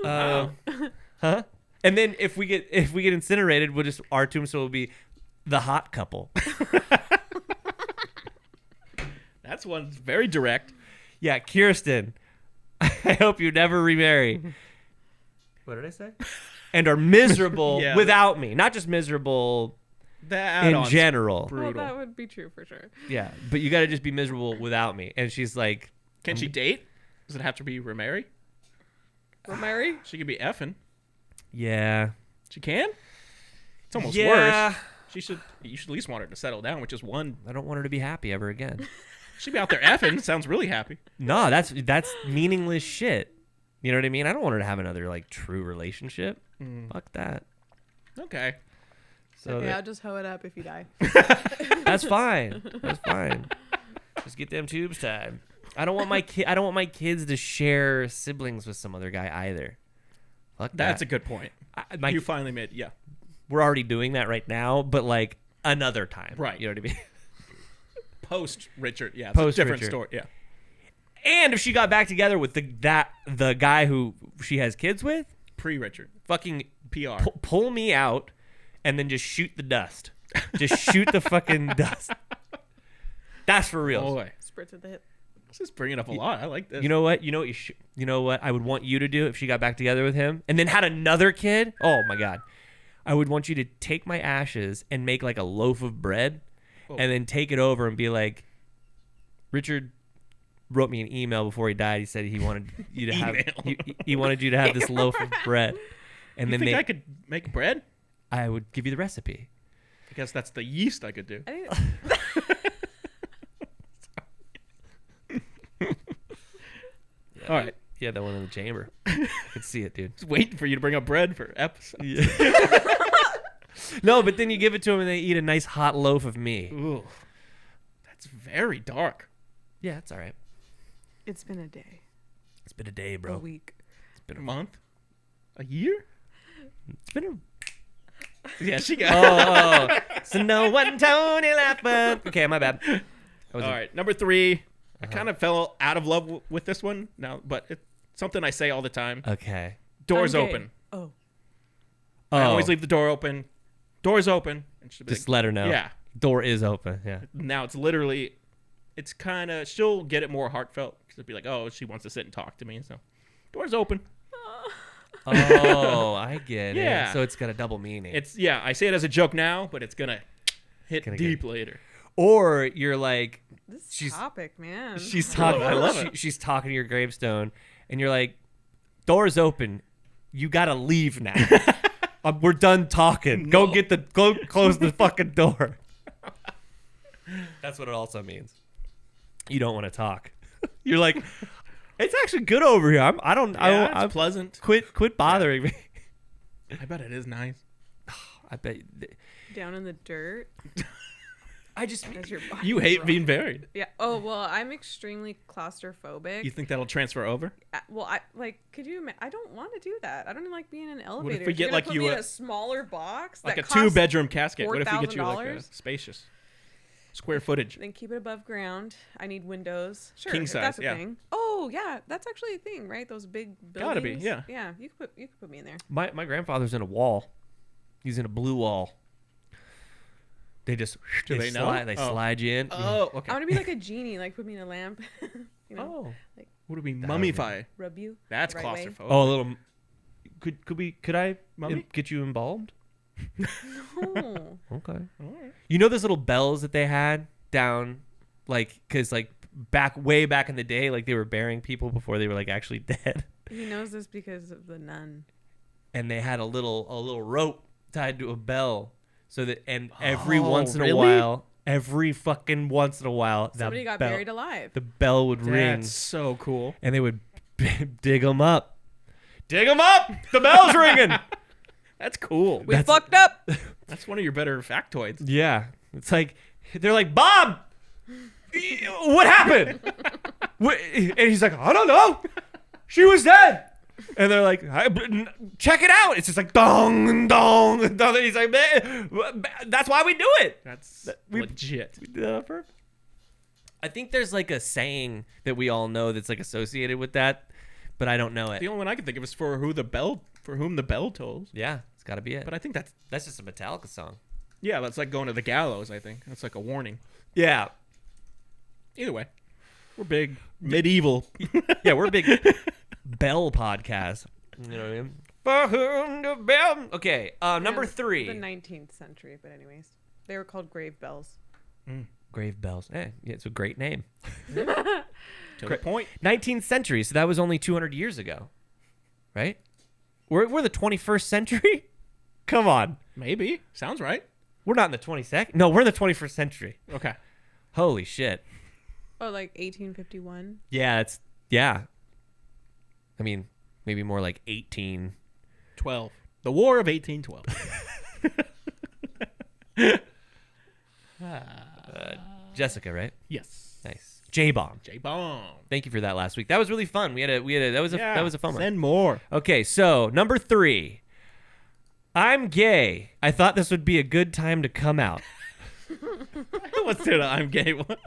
Huh? And then if we get incinerated, our tombstone will be the hot couple. That's one very direct. Yeah, Kirsten. I hope you never remarry. What did I say? And are miserable Yeah. without me. Not just miserable That in add-on's general. Well, brutal. that would be true for sure. Yeah, but you got to just be miserable without me. And she's like, Can she date? Does it have to be remarry? Well, Mary? She could be effing. yeah. She can? It's almost Yeah. worse. You should at least want her to settle down with just one. I don't want her to be happy ever again. She'd be out there effing. Sounds really happy. No, that's meaningless shit. You know what I mean? I don't want her to have another like true relationship. Fuck that. Okay. So Okay, I'll just hoe it up if you die. that's fine. That's fine. Just get them tubes tied. I don't want my kids to share siblings with some other guy either. Fuck that. That's a good point. My You finally made, yeah. we're already doing that right now, but like another time. Right. You know what I mean? Post Richard. Yeah, it's Post a different Richard. story. Yeah. And if she got back together with the guy who she has kids with, Pre Richard. fucking PR. pull me out, and then just shoot the dust. Just shoot the fucking dust. That's for real. Boy. Spritz at the hip. This is bringing up a lot. I like this. You know what? You know what I would want you to do if she got back together with him and then had another kid? Oh my god. I would want you to take my ashes and make like a loaf of bread and then take it over and be like, Richard wrote me an email before he died. He said he wanted you to have he wanted you to have this loaf of bread. And You then think I could make bread? I would give you the recipe. I guess that's the yeast I could do. I think All right. Yeah, that one in the chamber. I could see it, dude. Just waiting for you to bring up bread for episodes. No, but then you give it to them and they eat a nice hot loaf of me. Ooh. That's very dark. Yeah, it's all right. it's been a day, It's been a day, a bro. week. It's been A month? A year? It's been a Yeah, she got so no one told you laugh, but okay, my bad. All right, number 3. I kind of fell out of love with this one now, but it's something I say all the time. Okay. Doors I'm gay. open. Oh, I always leave the door open. Doors open. And she'll be Just like, let her know. Yeah. Door is open. Yeah. Now it's literally, it's kind of, she'll get it more heartfelt. She'll be like, oh, she wants to sit and talk to me. So, doors open. Oh, I get Yeah. it. So it's got a double meaning. It's, yeah, I say it as a joke now, but it's going to hit Gonna deep later. Or you're like, this She's- topic, man. she's talking. I love it. She's talking to your gravestone, and you're like, "Door's open. You gotta leave now. We're done talking. Go close the fucking door." That's what it also means. You don't want to talk. You're like, it's actually good over here. Yeah, it's pleasant. Quit bothering me. I bet it is nice. I bet. Down in the dirt. I just. As your body You hate rots. being buried. Yeah. Oh well, I'm extremely claustrophobic. You think that'll transfer over? Well, I like. Could you? I don't want to do that. I don't like being in an elevator. if we If get, you're gonna like, put you me in a- a smaller box, Like that a costs 2-bedroom casket. What if we get you like a $4,000? spacious square footage? Then keep it above ground. I need windows. Sure, King if size, that's a yeah. thing. Oh yeah, that's actually a thing, right? Those big buildings. Gotta be, yeah. Yeah, you could put me in there. My grandfather's in a wall. He's in a blue wall. They just Do they know? slide, they Oh. slide you in. Oh, okay. I want to be like a genie, like put me in a lamp. You know, Oh. What do we would mummify? rub you. That's the right way. claustrophobic. Oh, a little. Could I Mummy? get you embalmed? Oh, Okay. All right. You know those little bells that they had down, like, cause like way back in the day, like they were burying people before they were like actually dead, he knows this because of the nun. and they had a little rope tied to a bell, so that every Oh, once in a really? while, every fucking once in a while, Somebody got buried alive. the bell would ring, That's so cool. and they would dig them up. Dig them up! The bell's ringing. That's cool. We fucked up. That's one of your better factoids. Yeah, it's like they're like, Bob, what happened? And he's like, I don't know. She was dead. And they're like, check it out. It's just like dong, dong, dong. And he's like, that's why we do it. That's we- legit. We did that on purpose. I think there's like a saying that we all know that's like associated with that, but I don't know it. The only one I can think of is for whom the bell tolls. Yeah, it's got to be it. But I think That's just a Metallica song. yeah, that's like going to the gallows. I think that's like a warning. Yeah. Either way, we're big medieval. Yeah, we're a big bell podcast. You know what I mean? For whom the bell. Okay, number Yeah, 3. The 19th century, but anyways, they were called grave bells. Grave bells. Yeah, it's a great name. To the point. 19th century, so that was only 200 years ago, right? We're the 21st century? Come on. Maybe sounds right. We're not in the 22nd. No, we're in the 21st century. Okay. Holy shit. Oh, like 1851. Yeah. I mean, maybe more like 18. 12. The War of 1812. Jessica, right? Yes. Nice. J-Bomb. J-Bomb. Thank you for that last week. That was really fun. That was a fun one. Send more. Okay, so number 3. I'm gay. I thought this would be a good time to come out. I What's the I'm gay one?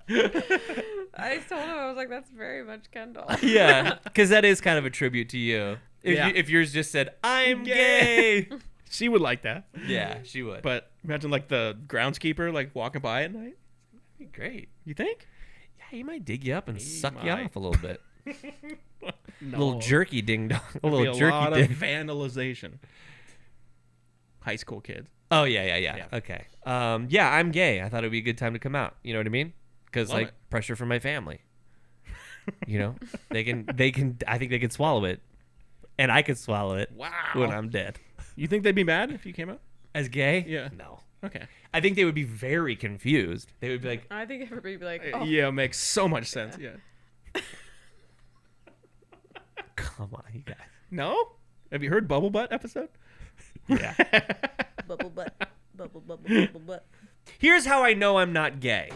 I told him, I was like, that's very much Kendall. Yeah, because that is kind of a tribute to you. If yours just said, I'm gay. She would like that. Yeah, she would. But imagine like the groundskeeper like walking by at night. That'd be great. You think? Yeah, he might dig you up and He suck you might. off a little bit. No. A little jerky ding dong. A There'd be little jerky lot ding. of vandalization. High school kids. Oh, yeah. Yeah. Okay. Yeah, I'm gay. I thought it would be a good time to come out. You know what I mean? Because, Love like, it. pressure from my family. You know? I think they can swallow it. And I could swallow it Wow. when I'm dead. You think they'd be mad if you came out? As gay? Yeah. No. Okay. I think they would be very confused. They would be like, I think everybody would be like, oh, Yeah, makes so much sense. Yeah. come on, you guys. No? Have you heard Bubble Butt episode? Yeah. bubble butt, bubble butt. Here's how I know I'm not gay.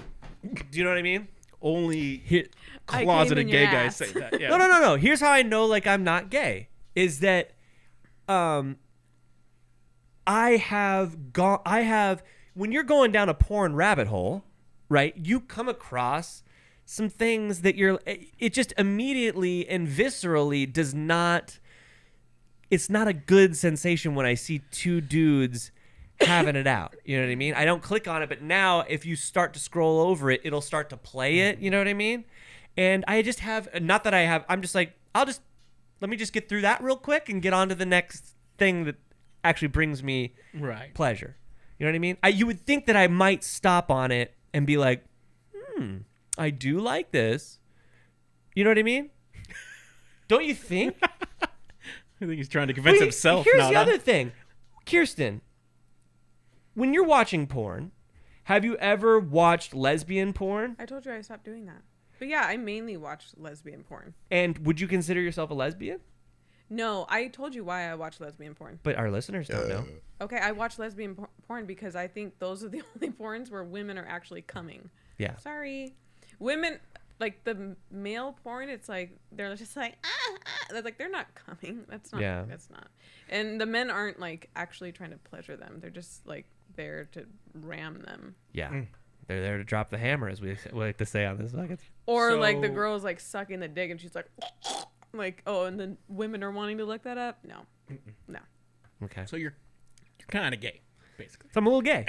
Do you know what I mean? Only Here, I came closeted in gay your guys ass. say that. Yeah. No. Here's how I know like I'm not gay is that I have when you're going down a porn rabbit hole, right? You come across some things that it just immediately and viscerally does not it's not a good sensation when I see two dudes having it out. You know what I mean? I don't click on it, but now if you start to scroll over it, it'll start to play it. You know what I mean? And I just have, not that I have, I'm just like, let me just get through that real quick and get on to the next thing that actually brings me Right. pleasure. You know what I mean? You would think that I might stop on it and be like, I do like this. You know what I mean? Don't you think? I think he's trying to convince Wait, himself. Here's not the us. other thing. Kirsten, when you're watching porn, have you ever watched lesbian porn? I told you I stopped doing that. But yeah, I mainly watch lesbian porn. And would you consider yourself a lesbian? No, I told you why I watch lesbian porn. But our listeners don't know. Okay, I watch lesbian porn because I think those are the only porns where women are actually coming. Yeah. Sorry. Women, like the male porn, it's like, they're just like, They're like, they're not coming. That's not, Yeah. that's not. And the men aren't like actually trying to pleasure them. They're just like there to ram them. Yeah. They're there to drop the hammer, as we like to say on this podcast. Or like the So- girl's like sucking the dick and she's like, oh, and then women are wanting to look that up? No. No. Okay. So you're kind of gay, basically. So I'm a little gay.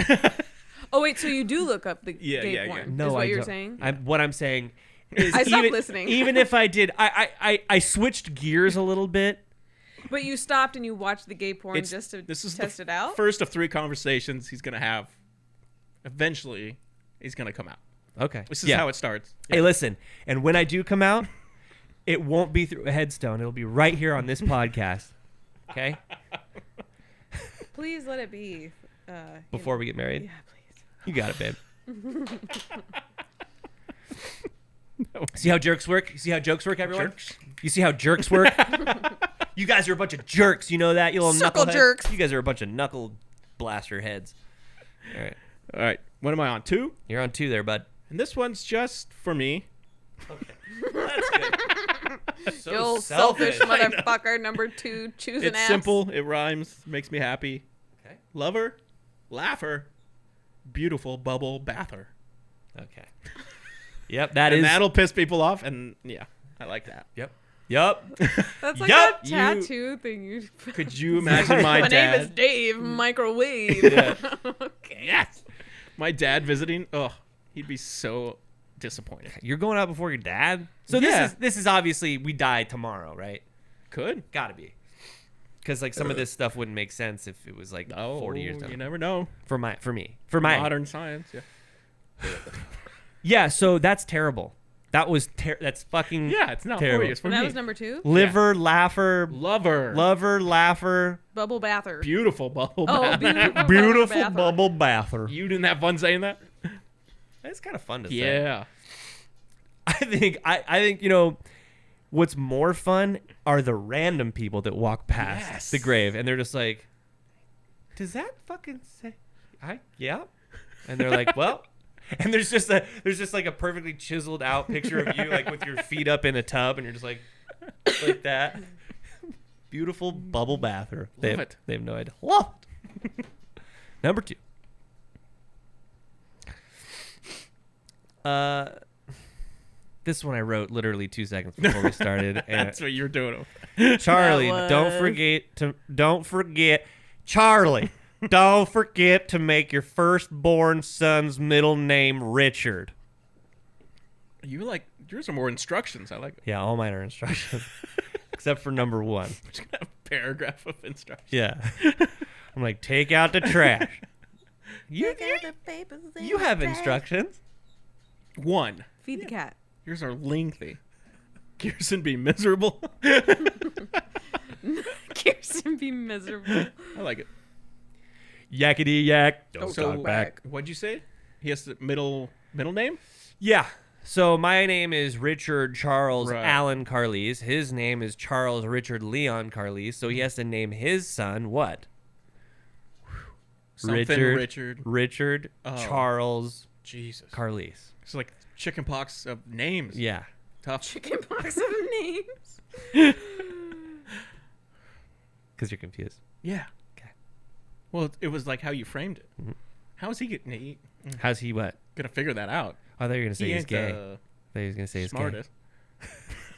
Oh, wait, so you do look up the Yeah, gay yeah, yeah. porn? No, is what I you're don't. saying? What I'm saying is I stopped listening. Even if I did, I switched gears a little bit. But you stopped and you watched the gay porn It's- just to this is test the it out? First of 3 conversations he's gonna have. Eventually, he's gonna come out. Okay. This is how it starts. Hey, listen. And when I do come out, it won't be through a headstone. It'll be right here on this podcast. Okay? Please let it be. Before we get married. Yeah, please. You got it, babe. See how jerks work? You see how jokes work, everyone? Jerks. You see how jerks work? You guys are a bunch of jerks. You know that? You little Circle knuckleheads? jerks. You guys are a bunch of knuckle blaster heads. All right. All right. What am I on? 2? You're on 2 there, bud. And this one's just for me. That's good. You old selfish motherfucker. Number 2, choose an It's ass. simple. It rhymes. Makes me happy. Okay. Lover, laugher, beautiful bubble bather. Okay. Yep, that And is. that'll piss people off. And yeah, I like that. Yep. Yep. That's like Yup, a tattoo thing. You Could you imagine my My dad? name is Dave Microwave. Yeah. Okay. Yes. My dad visiting. Oh, he'd be so disappointed. You're going out before your dad? So Yeah. this is obviously we die tomorrow, right? Could. Gotta be. Because like some of this stuff wouldn't make sense if it was like Oh, 40 years down. you never know. For my Modern science. Yeah. Yeah, so that's terrible. That was that's fucking Yeah, it's not terrible. 40. It's for And that me. was number 2? Liver, laugher, Lover. lover, laugher, Bubble bather. Beautiful bubble Oh, bath. beautiful bather. bubble bather. You didn't have fun saying that? It's kind of fun to say. Yeah. I think you know what's more fun are the random people that walk past Yes. the grave and they're just like, does that fucking say yeah? And they're like, well, and there's just like a perfectly chiseled out picture of you like with your feet up in a tub and you're just like that. Beautiful bubble bather. Love it. They have no idea. Love it. Number 2. This one I wrote literally 2 seconds before we started. And That's what you're doing. Charlie, That don't forget, Charlie, don't forget to make your firstborn son's middle name Richard. Yours are more instructions. I like it. Yeah, all mine are instructions, except for number 1. Just gonna have a paragraph of instructions. Yeah, I'm like, take out the trash. You have instructions. 1. Feed the cat. Yours are lengthy. Kirsten be miserable. Kirsten be miserable. I like it. Yakety yak. Don't So talk back. what'd you say? He has the middle name? Yeah. So my name is Richard Charles Right. Allen Carlise. His name is Charles Richard Leon Carlise. So he has to name his son what? Something Richard. Richard Oh. Charles Jesus. Carlise. It's like chicken pox of names. Yeah. Tough. Chicken box of names. Because you're confused. Yeah. Okay. Well, it was like how you framed it. Mhm. How is he getting? How's he what? Gonna figure that out. I thought you were going to say He he's ain't gay. I the thought he was going to say he's smartest.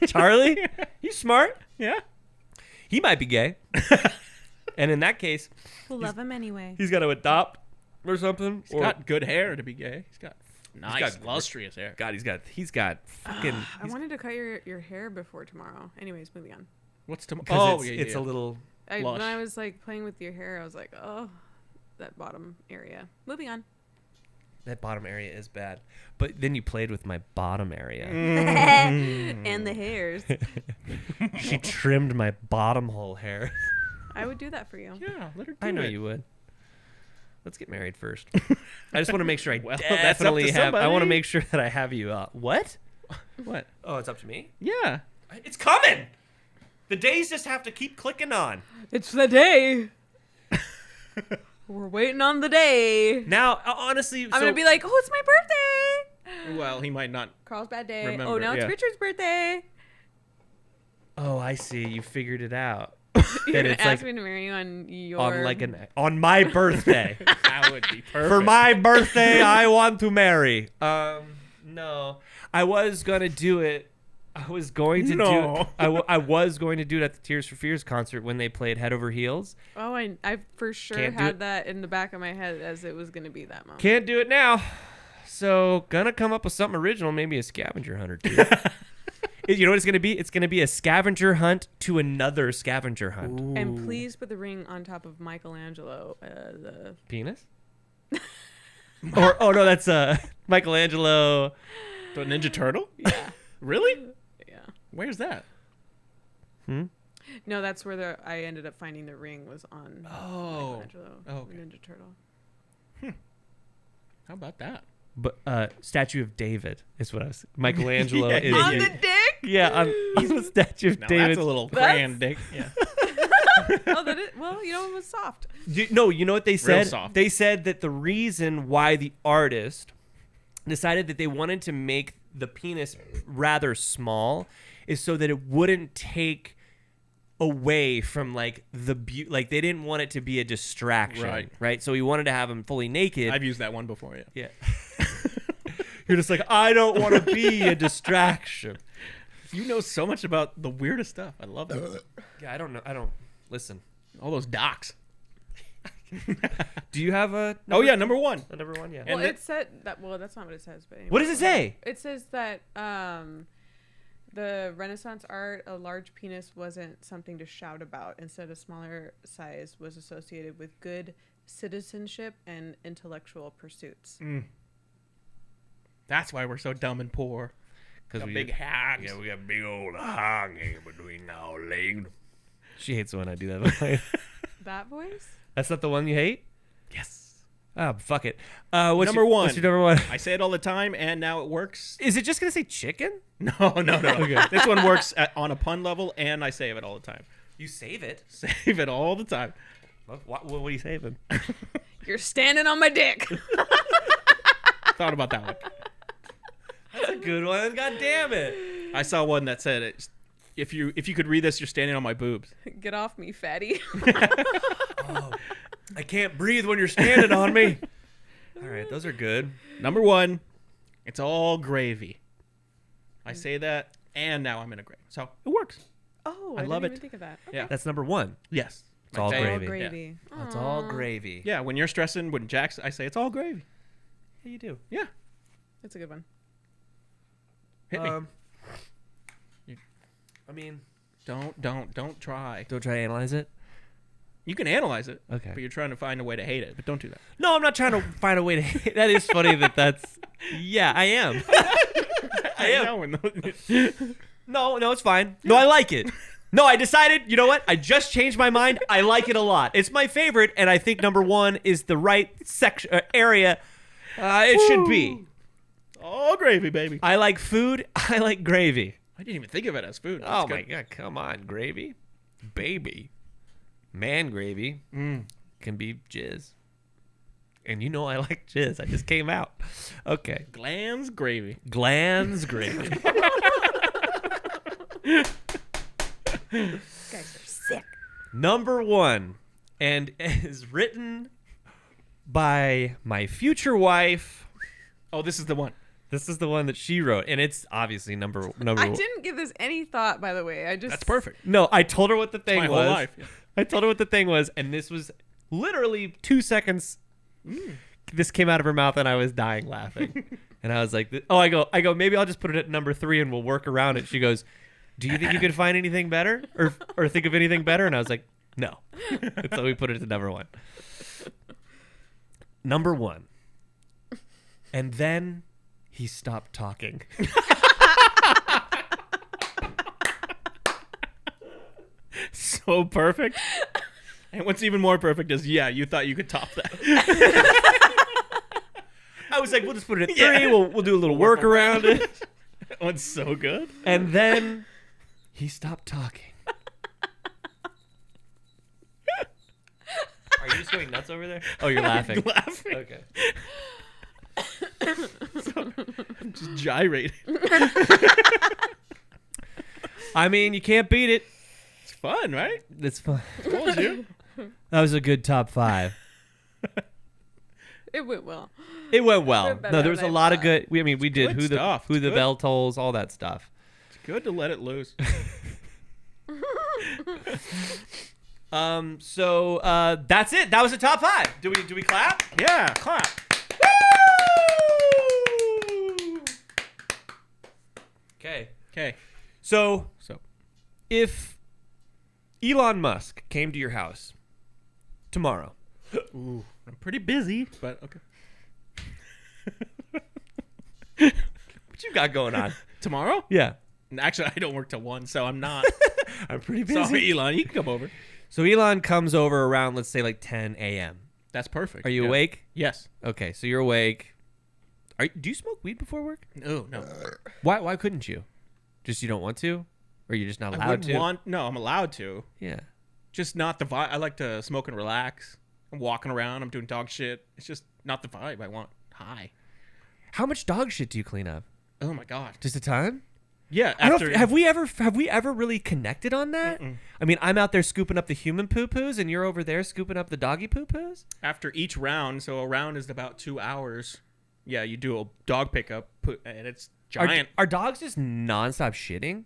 gay. Charlie? You smart? Yeah. He might be gay. And in that case, We'll love him anyway. he's got to adopt or something. He's got good hair to be gay. He's got nice, got- lustrous hair. God, he's got fucking. I wanted to cut your hair before tomorrow. Anyways, moving on. What's tomorrow? Because Oh, it's yeah. a little. When Lush. I was like playing with your hair, I was like, oh, that bottom area. Moving on. That bottom area is bad. But then you played with my bottom area. And the hairs. She trimmed my bottom hole hair. I would do that for you. Yeah, let her do I know it. you would. Let's get married first. I just want to make sure I Well, that's up to definitely have. I want to somebody. make sure that I have you. What? What? Oh, it's up to me. Yeah. It's coming. The days just have to keep clicking on. It's the day. We're waiting on the day. Now, honestly, I'm going to be like, oh, it's my birthday. Well, he might not. Carl's bad day. Remember, Oh, now it's yeah. Richard's birthday. Oh, I see. You figured it out. You're That going it's to ask like me to marry you on your... on my birthday. That would be perfect. For my birthday, I want to marry. No, I was gonna do it. I was going to No. do. I was going to do it at the Tears for Fears concert when they played Head Over Heels. Oh, I for sure Can't do had it. that in the back of my head as it was going to be that moment. Can't do it now. So gonna come up with something original, maybe a scavenger hunt or two. You know what it's gonna be? It's gonna be a scavenger hunt to another scavenger hunt. And please put the ring on top of Michelangelo. The Penis? Or oh no, that's Michelangelo. The Ninja Turtle? yeah, Really? yeah. Where's that? No, that's where I ended up finding the ring was on Oh. Michelangelo, Oh, okay. the Ninja Turtle. How about that? But statue of David is what I was. Michelangelo Yeah, is yeah, On yeah. the dick? yeah. On the statue of Now David. that's a little That's- grand dick. Yeah. Oh, that is, well, you know, it was soft. No, you know what they said? soft. They said that the reason why the artist decided that they wanted to make the penis rather small is so that it wouldn't take away from like the beauty. Like they didn't want it to be a distraction, Right. So he wanted to have him fully naked. I've used that one before. Yeah. Yeah. You're just like, I don't want to be a distraction. You know so much about the weirdest stuff. I love it. Yeah, I don't know. I don't listen. All those docs. Do you have a? Oh yeah, number one. A number one, yeah. And Well, the- it said that. Well, that's not what it says. But anyway. What does it say? It says that the Renaissance art, a large penis wasn't something to shout about. Instead, a smaller size was associated with good citizenship and intellectual pursuits. That's why we're so dumb and poor. Because Got big hats. Yeah, we got big old hang between our legs. She hates it when I do that. That voice? That's not the one you hate? Yes. Oh, fuck it. What's Number your, one. What's your number one? I say it all the time, and now it works. Is it just gonna say chicken? No. This one works on a pun level, and I save it all the time. You save it. Save it all the time. What are you saving? You're standing on my dick. Thought about that one. That's a good one. God damn it. I saw one that said, it, if you could read this, you're standing on my boobs. Get off me, fatty. I can't breathe when you're standing on me. All right, those are good. Number one, It's all gravy. I say that, and now I'm in a gravy. So it works. Oh, I I love didn't it. even think of that. Yeah. That's number one. Yes. It's all My All favorite. gravy. gravy. It's all Aw. gravy. Yeah, when you're stressing, when Jack's, I say it's all gravy. Yeah, you do. Yeah. That's a good one. Hit me. I mean, Don't try. don't try to analyze it. You can analyze it. Okay. But you're trying to find a way to hate it. But don't do that. No, I'm not trying to find a way to. That is funny. That's. Yeah, I am. I am. No, it's fine. No, I like it. No, I decided. You know what? I just changed my mind. I like it a lot. It's my favorite, and I think number one is the right section area. It should be. All gravy, baby. I like food. I like gravy. I didn't even think of it as food. Oh That's my good. god! Come on, gravy, baby, man, gravy can be jizz, and you know I like jizz. I just came out. Okay, Glans Gravy. Glans Gravy. Guys are sick. Number one, and is written by my future wife. Oh, this is the one. This is the one that she wrote, and it's obviously number I one. didn't give this any thought, by the way. I just. That's perfect. No, I told her what the thing My was. whole life. Yeah. I told her what the thing was, and this was literally 2 seconds. This came out of her mouth, and I was dying laughing. And I was like, I go, maybe I'll just put it at number 3, and we'll work around it. She goes, do you think you could find anything better, or think of anything better? And I was like, no. And so we put it to number 1. Number 1. And then he stopped talking. So perfect. And what's even more perfect is, yeah, you thought you could top that. I was like, we'll just put it at 3. Yeah. We'll do a little work around it. That one's so good. And then he stopped talking. Are you just going nuts over there? Oh, you're laughing. Laughing. Okay. Just gyrating. I mean, you can't beat it. It's fun, right? It's fun. Told you. That was a good top 5. It went well. It went well. Went better No, there was a than I lot of thought. good. We did good who the stuff. who It's the good. bell tolls, all that stuff. It's good to let it loose. So that's it. That was the top 5. Do we clap? Yeah, clap. Okay. Okay. So So, if Elon Musk came to your house tomorrow, ooh, I'm pretty busy, but okay. what you got going on? Tomorrow? Yeah, Actually, I don't work till 1, so I'm not. I'm pretty busy. Sorry, Elon. You can come over. So Elon comes over around, let's say, like 10 a.m. That's perfect. Are you Yeah. awake? Yes. Okay, so you're awake. Do you smoke weed before work? No, no. Why couldn't you? Just you don't want to, or you're just not I allowed wouldn't to? want. No, I'm allowed to. Yeah. Just not the vibe. I like to smoke and relax. I'm walking around. I'm doing dog shit. It's just not the vibe I want. High. How much dog shit do you clean up? Oh my god. Just a ton? Yeah. I don't After know if- have we ever really connected on that? I mean, I'm out there scooping up the human poo poos, and you're over there scooping up the doggy poo poos. after each round, so a round is about 2 hours. Yeah, you do a dog pickup, and it's giant. Are dogs just nonstop shitting?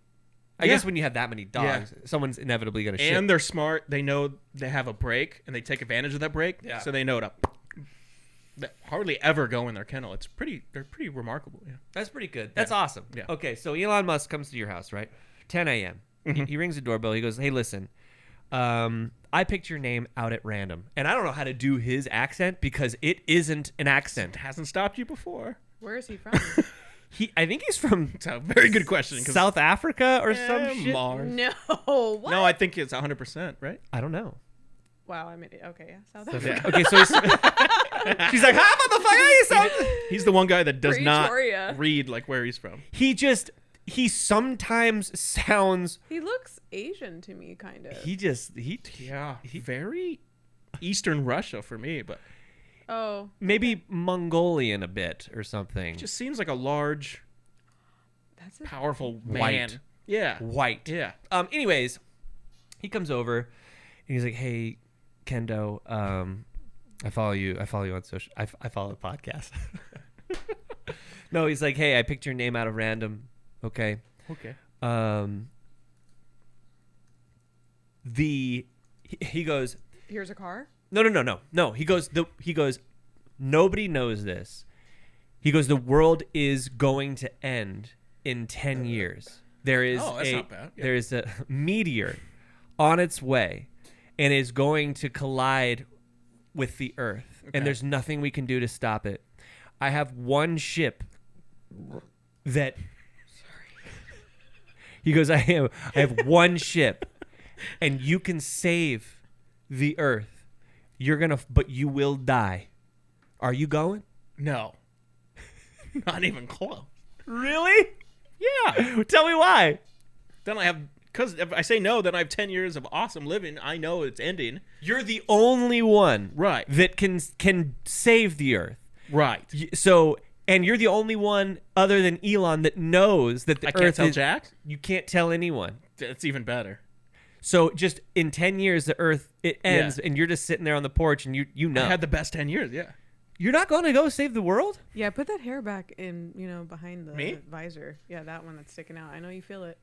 I Yeah. guess when you have that many dogs, someone's inevitably gonna shit. And they're smart. They know they have a break, and they take advantage of that break. Yeah. So they know to they hardly ever go in their kennel. They're pretty remarkable. Yeah. That's pretty good. That's awesome. Yeah. Okay, so Elon Musk comes to your house, right? 10 a.m. He rings the doorbell. He goes, "Hey, listen, I picked your name out at random, and I don't know how to do his accent because it isn't an accent. It hasn't stopped you before. Where is he from? I think he's from It's a very good question. 'Cause- South Africa or some shit. Mars. no. What? No, I think it's 100%, right? I don't know. Wow, I made it. Okay, yeah. South Okay, Africa. okay, so she's like, "How about the fuck are you sound?" He's the one guy that does Pretoria. not read like where he's from. He sometimes sounds. He looks Asian to me, kind of. Yeah, very Eastern Russia for me, but Oh. maybe Mongolian a bit or something. just seems like a large, That's a powerful White. man. Yeah, white. yeah. Anyways, he comes over and he's like, "Hey, Kendo, I follow you on social. I follow the podcast." No, he's like, hey, I picked your name out of random. Okay. Okay. He goes, Here's a car. no. He goes, nobody knows this. He goes, the world is going to end in 10 years. There is that's not bad. Yeah. There is a meteor on its way and is going to collide with the Earth. Okay. And there's nothing we can do to stop it. I have one ship that... He goes, I have one ship, and you can save the Earth. But you will die. Are you going? No. Not even close. Really? Yeah. Tell me why. Then I have, because if I say no, then I have 10 years of awesome living. I know it's ending. You're the only one, Right. that can save the Earth. Right. So, and you're the only one other than Elon that knows that the I Earth can't tell is. Jack. You can't tell anyone. That's even better. So just in 10 years, the Earth it ends, Yeah. and you're just sitting there on the porch, and you know I had the best 10 years, yeah. you're not going to go save the world. Yeah, put that hair back in, behind the Me? visor. Yeah, that one that's sticking out. I know you feel it.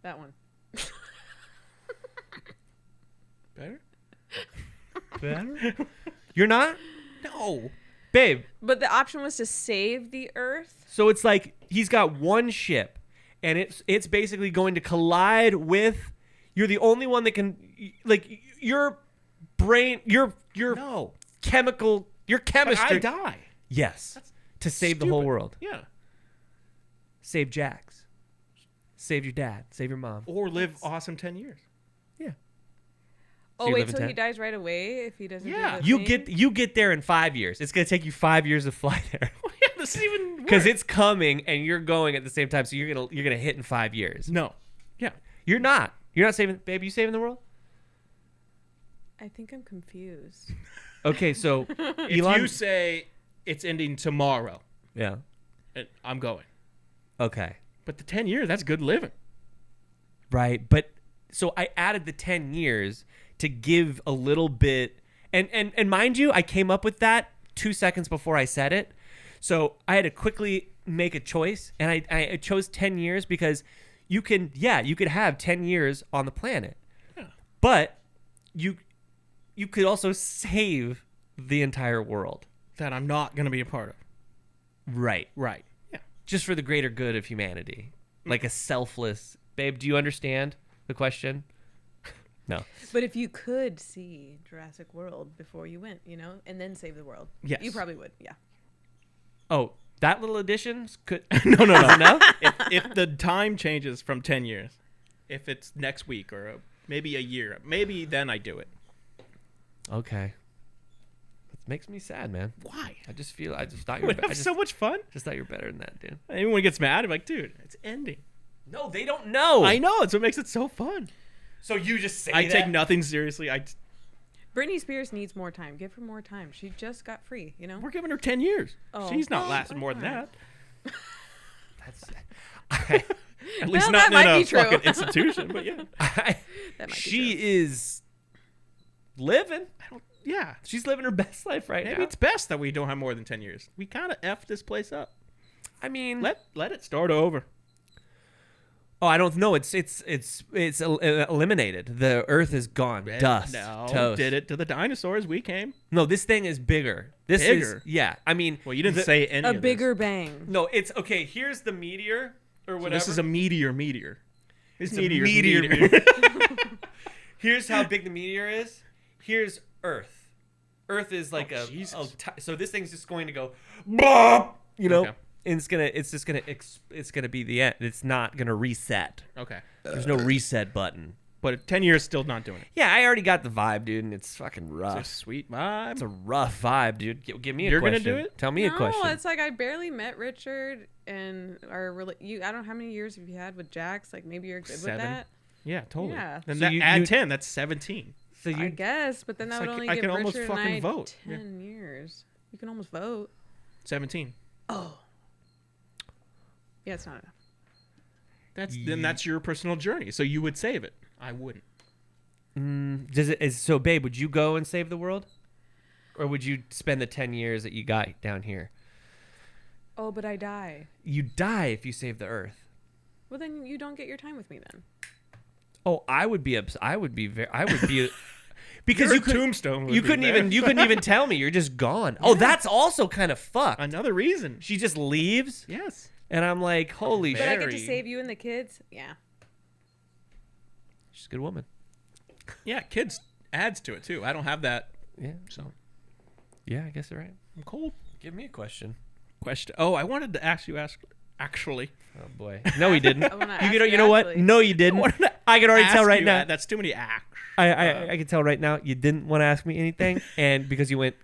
That one. Better? Better? You're not, No. babe. But the option was to save the Earth. So it's like he's got one ship, and it's basically going to collide with. You're the only one that can, like, your brain, your No. chemical, your But chemistry. I die. Yes, to save the whole Stupid. world. Yeah. Save Jax. Save your dad. Save your mom. Or live awesome 10 years. Yeah. Oh, you wait, live in so he 10? dies right away if he doesn't Yeah. do the You thing? get there in 5 years. It's gonna take you 5 years to fly there Yeah, this is even because worse. it's coming and you're going at the same time. So you're gonna hit in 5 years. No. Yeah. You're not. You're not saving, babe. You saving the world? I think I'm confused. Okay, so If Elon. you say it's ending tomorrow, Yeah. I'm going. Okay. But the 10 years, that's good living. Right, but so I added the 10 years to give a little bit, and mind you, I came up with that 2 seconds before I said it, so I had to quickly make a choice, and I chose 10 years because you could have 10 years on the planet, Yeah. but you could also save the entire world. That I'm not going to be a part of. Right, Right. Yeah. just for the greater good of humanity, like a selfless. Babe, do you understand the question? No. But if you could see Jurassic World before you went, and then save the world, Yes. you probably would. Yeah. Oh, that little addition could. No. No. If the time changes from 10 years, if it's next week or maybe a year, maybe then I do it. Okay. It makes me sad, man. Why? I just thought you We were. would have so much fun. Just thought you were better than that, dude. Anyone gets mad, I'm like, dude, it's ending. No, they don't know. I know. It's what makes it so fun. So you just say I that? take nothing seriously. Britney Spears needs more time. Give her more time. She just got free, We're giving her 10 years. Oh. She's not Oh, lasting more than alright. that. That's. At least Well, not that might in be a true. fucking institution. But yeah, That might be She true. is living. yeah. She's living her best life right Maybe now. it's best that we don't have more than 10 years. We kind of effed this place up. I mean, Let it start over. oh, I don't know. It's eliminated. The Earth is gone. Dust. No, Toast. did it to the dinosaurs. We came. No, this thing is bigger. This Bigger? is yeah. I mean, Well, you didn't the- say any A of bigger bang. No, it's okay. Here's the meteor or this. whatever. So this is a meteor. This It's a meteor's meteor. Here's how big the meteor is. Here's Earth. Earth is like Oh, Jesus. so this thing's just going to go, bop, Okay. and it's gonna be the end. It's not gonna reset. Okay. There's no reset button. But 10 years still not doing it. Yeah, I already got the vibe, dude, and it's fucking It's a rough. sweet vibe. It's a rough vibe, dude. Give me a You're gonna question. do it? Tell me a No, question. it's like I barely met Richard, and I don't know how many years have you had with Jax. Like maybe you're good 7. with that. Yeah, totally. Yeah. Then So that, you- add you- 10. That's 17. So I guess, but then that It's would like only I give can almost Richard and fucking I vote. 10 years. You can almost vote. 17. Oh. Yeah, it's not enough. Then that's your personal journey. So you would save it. I wouldn't. So, babe, would you go and save the world, or would you spend the 10 years that you got down here? Oh, but I die. You die if you save the Earth. Well, then you don't get your time with me then. Oh, I would be because Your you could, tombstone would you be couldn't there. even tell me. You're just gone. Oh, that's also kind of fucked. Another reason. She just leaves, Yes. and I'm like, holy But shit. I get to Very. save you and the kids. Yeah. She's a good woman. Yeah, kids adds to it too. I don't have that, Yeah. so Yeah, I guess you're right. I'm cold. Give me a question. Question. Oh, I wanted to ask you. Actually, Oh boy. No, he didn't. I wanna ask You know you what? actually. No, you didn't. I can already tell Ask right you now. that. That's too many acts. I can tell right now you didn't want to ask me anything, and because you went,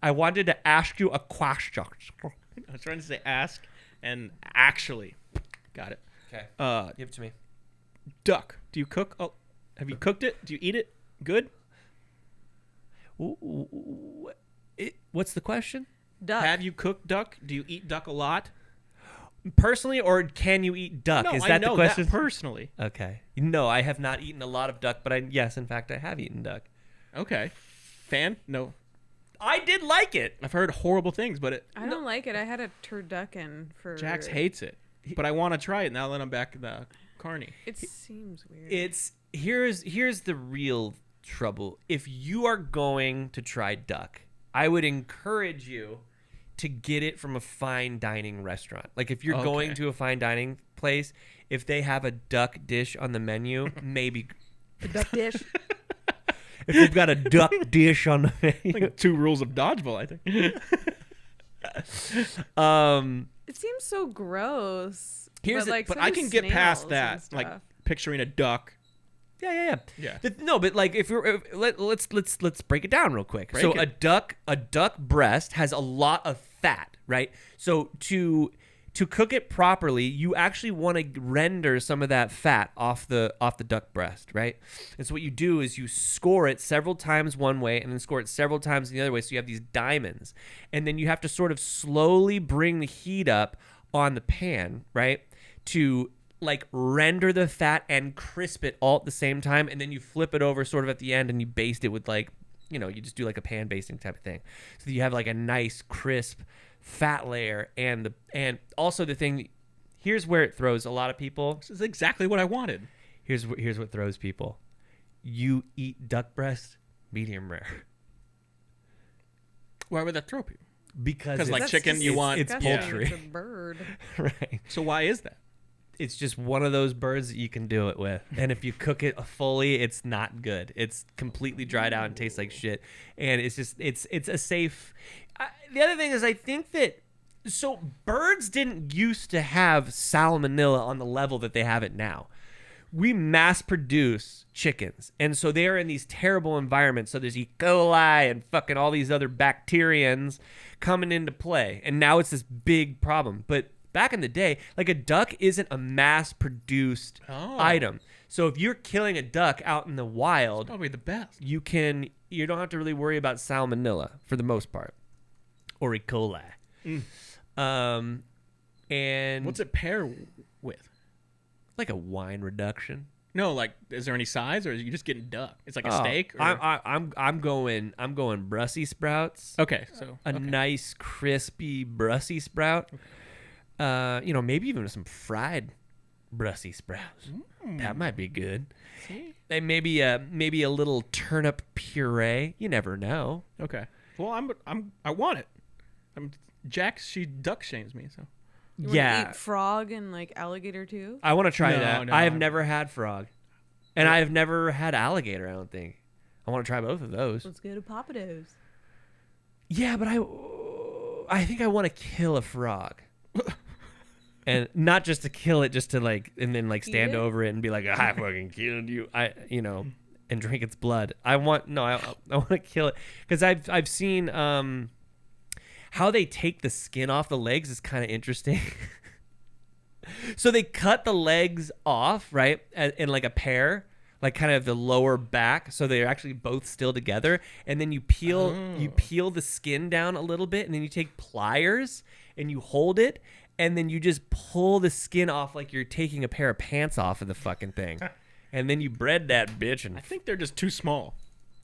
I wanted to ask you a question. I was trying to say ask and actually. Got it. Okay. Give it to me. Duck. Do you cook? Oh, have you cooked it? Do you eat it? Good. What's the question? Duck. Have you cooked duck? Do you eat duck a lot? Personally, or can you eat duck? No, Is I that know the question? that personally. Okay. No, I have not eaten a lot of duck, but yes, in fact, I have eaten duck. Okay. Fan? No. I did like it. I've heard horrible things, but I don't like it. I had a turducken for. Jax hates it. But I want to try it now that I'm back in the Carney. It seems weird. It's here's the real trouble. If you are going to try duck, I would encourage you to get it from a fine dining restaurant. Like if you're going Okay. to a fine dining place, if they have a duck dish on the menu, maybe a duck dish. if they've got a duck dish on the menu. Like 2 rules of dodgeball, I think. It seems so gross. Here's but, like, But so I do can get past snails that. and Like stuff. picturing a duck. Yeah. Yeah. No, but like let's break it down real quick. Break So it. a duck breast has a lot of fat, right? So to cook it properly, you actually want to render some of that fat off the duck breast, right? And so what you do is you score it several times one way and then score it several times the other way, so you have these diamonds. And then you have to sort of slowly bring the heat up on the pan, right? To like render the fat and crisp it all at the same time, and then you flip it over sort of at the end and you baste it with like, you just do like a pan basting type of thing. So that you have like a nice crisp fat layer, and also the thing, here's where it throws a lot of people. This is exactly what I wanted. Here's what throws people. You eat duck breast medium rare. Why would that throw people? Because like That's chicken, just you want- it's disgusting. poultry. It's a bird. Right. So why is that? It's just one of those birds that you can do it with. And if you cook it fully, it's not good. It's completely dried out and tastes like shit. And it's just, it's a safe. The other thing is, I think that, so birds didn't used to have salmonella on the level that they have it now. We mass produce chickens. And so they're in these terrible environments. So there's E. coli and fucking all these other bacterians coming into play. And now it's this big problem. But back in the day, like a duck isn't a mass-produced item. So if you're killing a duck out in the wild, Probably the best. you don't have to really worry about salmonella for the most part, or E. coli. And What's it pair with? like a wine reduction. No, like, is there any size, or are you just getting duck? It's like a Oh, steak. Or... I'm going Brussels sprouts. Okay, so A nice crispy Brussels sprout. Maybe even some fried Brussels sprouts. That might be good. See? And maybe a little turnip puree. You never know. Okay. Well, I want it. Jax, she duck shames me, so. You wanna Yeah, eat frog and like alligator too. I want to try No, that. no, I have I'm- never had frog, and I have never had alligator. I don't think. I want to try both of those. Let's go to Papados. Yeah, but I think I want to kill a frog. And not just to kill it, just to like, and then like stand Eat it? over it and be like, I fucking killed you. And drink its blood. I want to kill it because I've seen how they take the skin off the legs is kind of interesting. So they cut the legs off, right, in like a pair, like kind of the lower back, so they're actually both still together, and then you peel the skin down a little bit, and then you take pliers and you hold it, and then you just pull the skin off like you're taking a pair of pants off of the fucking thing. And then you bread that bitch and I think they're just too small.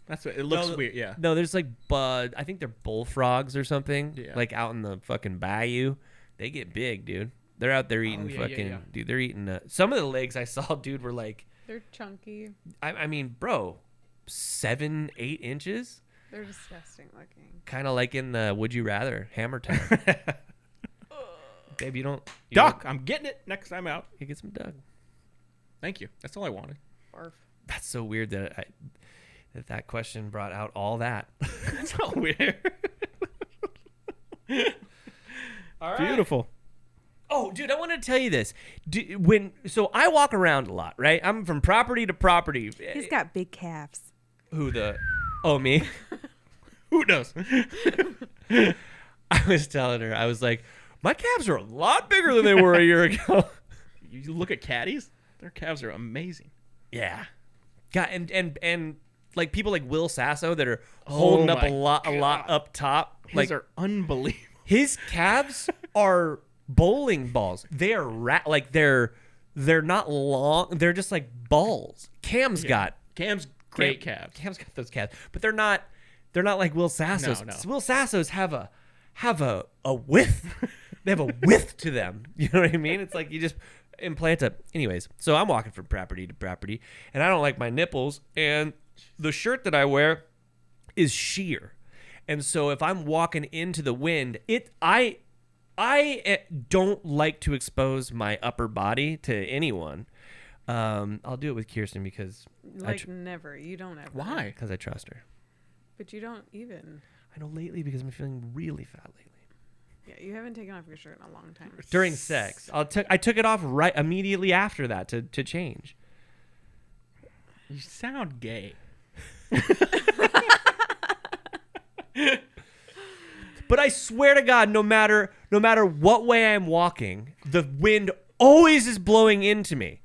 That's what it looks weird. Yeah. No, there's like I think they're bullfrogs or something. Yeah. Like out in the fucking bayou. they get big, dude. They're out there eating yeah. dude. They're eating some of the legs I saw, dude, were like, They're chunky. I mean, bro, 7, 8 inches, They're disgusting looking. kind of like in the Would You Rather Hammer Time. Babe, you Duck. I'm getting it next time out. You get some duck. Thank you. That's all I wanted. Barf. That's so weird that question brought out all that. That's so weird. All right. Beautiful. Oh, dude, I wanted to tell you this. So I walk around a lot, right? I'm from property to property. He's got big calves. Oh, me? Who knows? I was telling her, I was like, my calves are a lot bigger than they were a year ago. You look at caddies, their calves are amazing. Yeah. God, and like people like Will Sasso that are holding up a lot up top. His are unbelievable. His calves are bowling balls. They are they're not long. They're just like balls. Cam's great calves. Cam's got those calves, but they're not like Will Sasso's. No. Will Sasso's have a width. They have a width to them. You know what I mean? It's like you just implant a. Anyways, so I'm walking from property to property, and I don't like my nipples. And the shirt that I wear is sheer, and so if I'm walking into the wind, I don't like to expose my upper body to anyone. I'll do it with Kirsten because Never. You don't ever. Why? Because I trust her. But you don't even. I know lately because I'm feeling really fat lately. Yeah, you haven't taken off your shirt in a long time. During sex, I took it off right immediately after that to change. You sound gay. But I swear to God, no matter what way I'm walking, the wind always is blowing into me.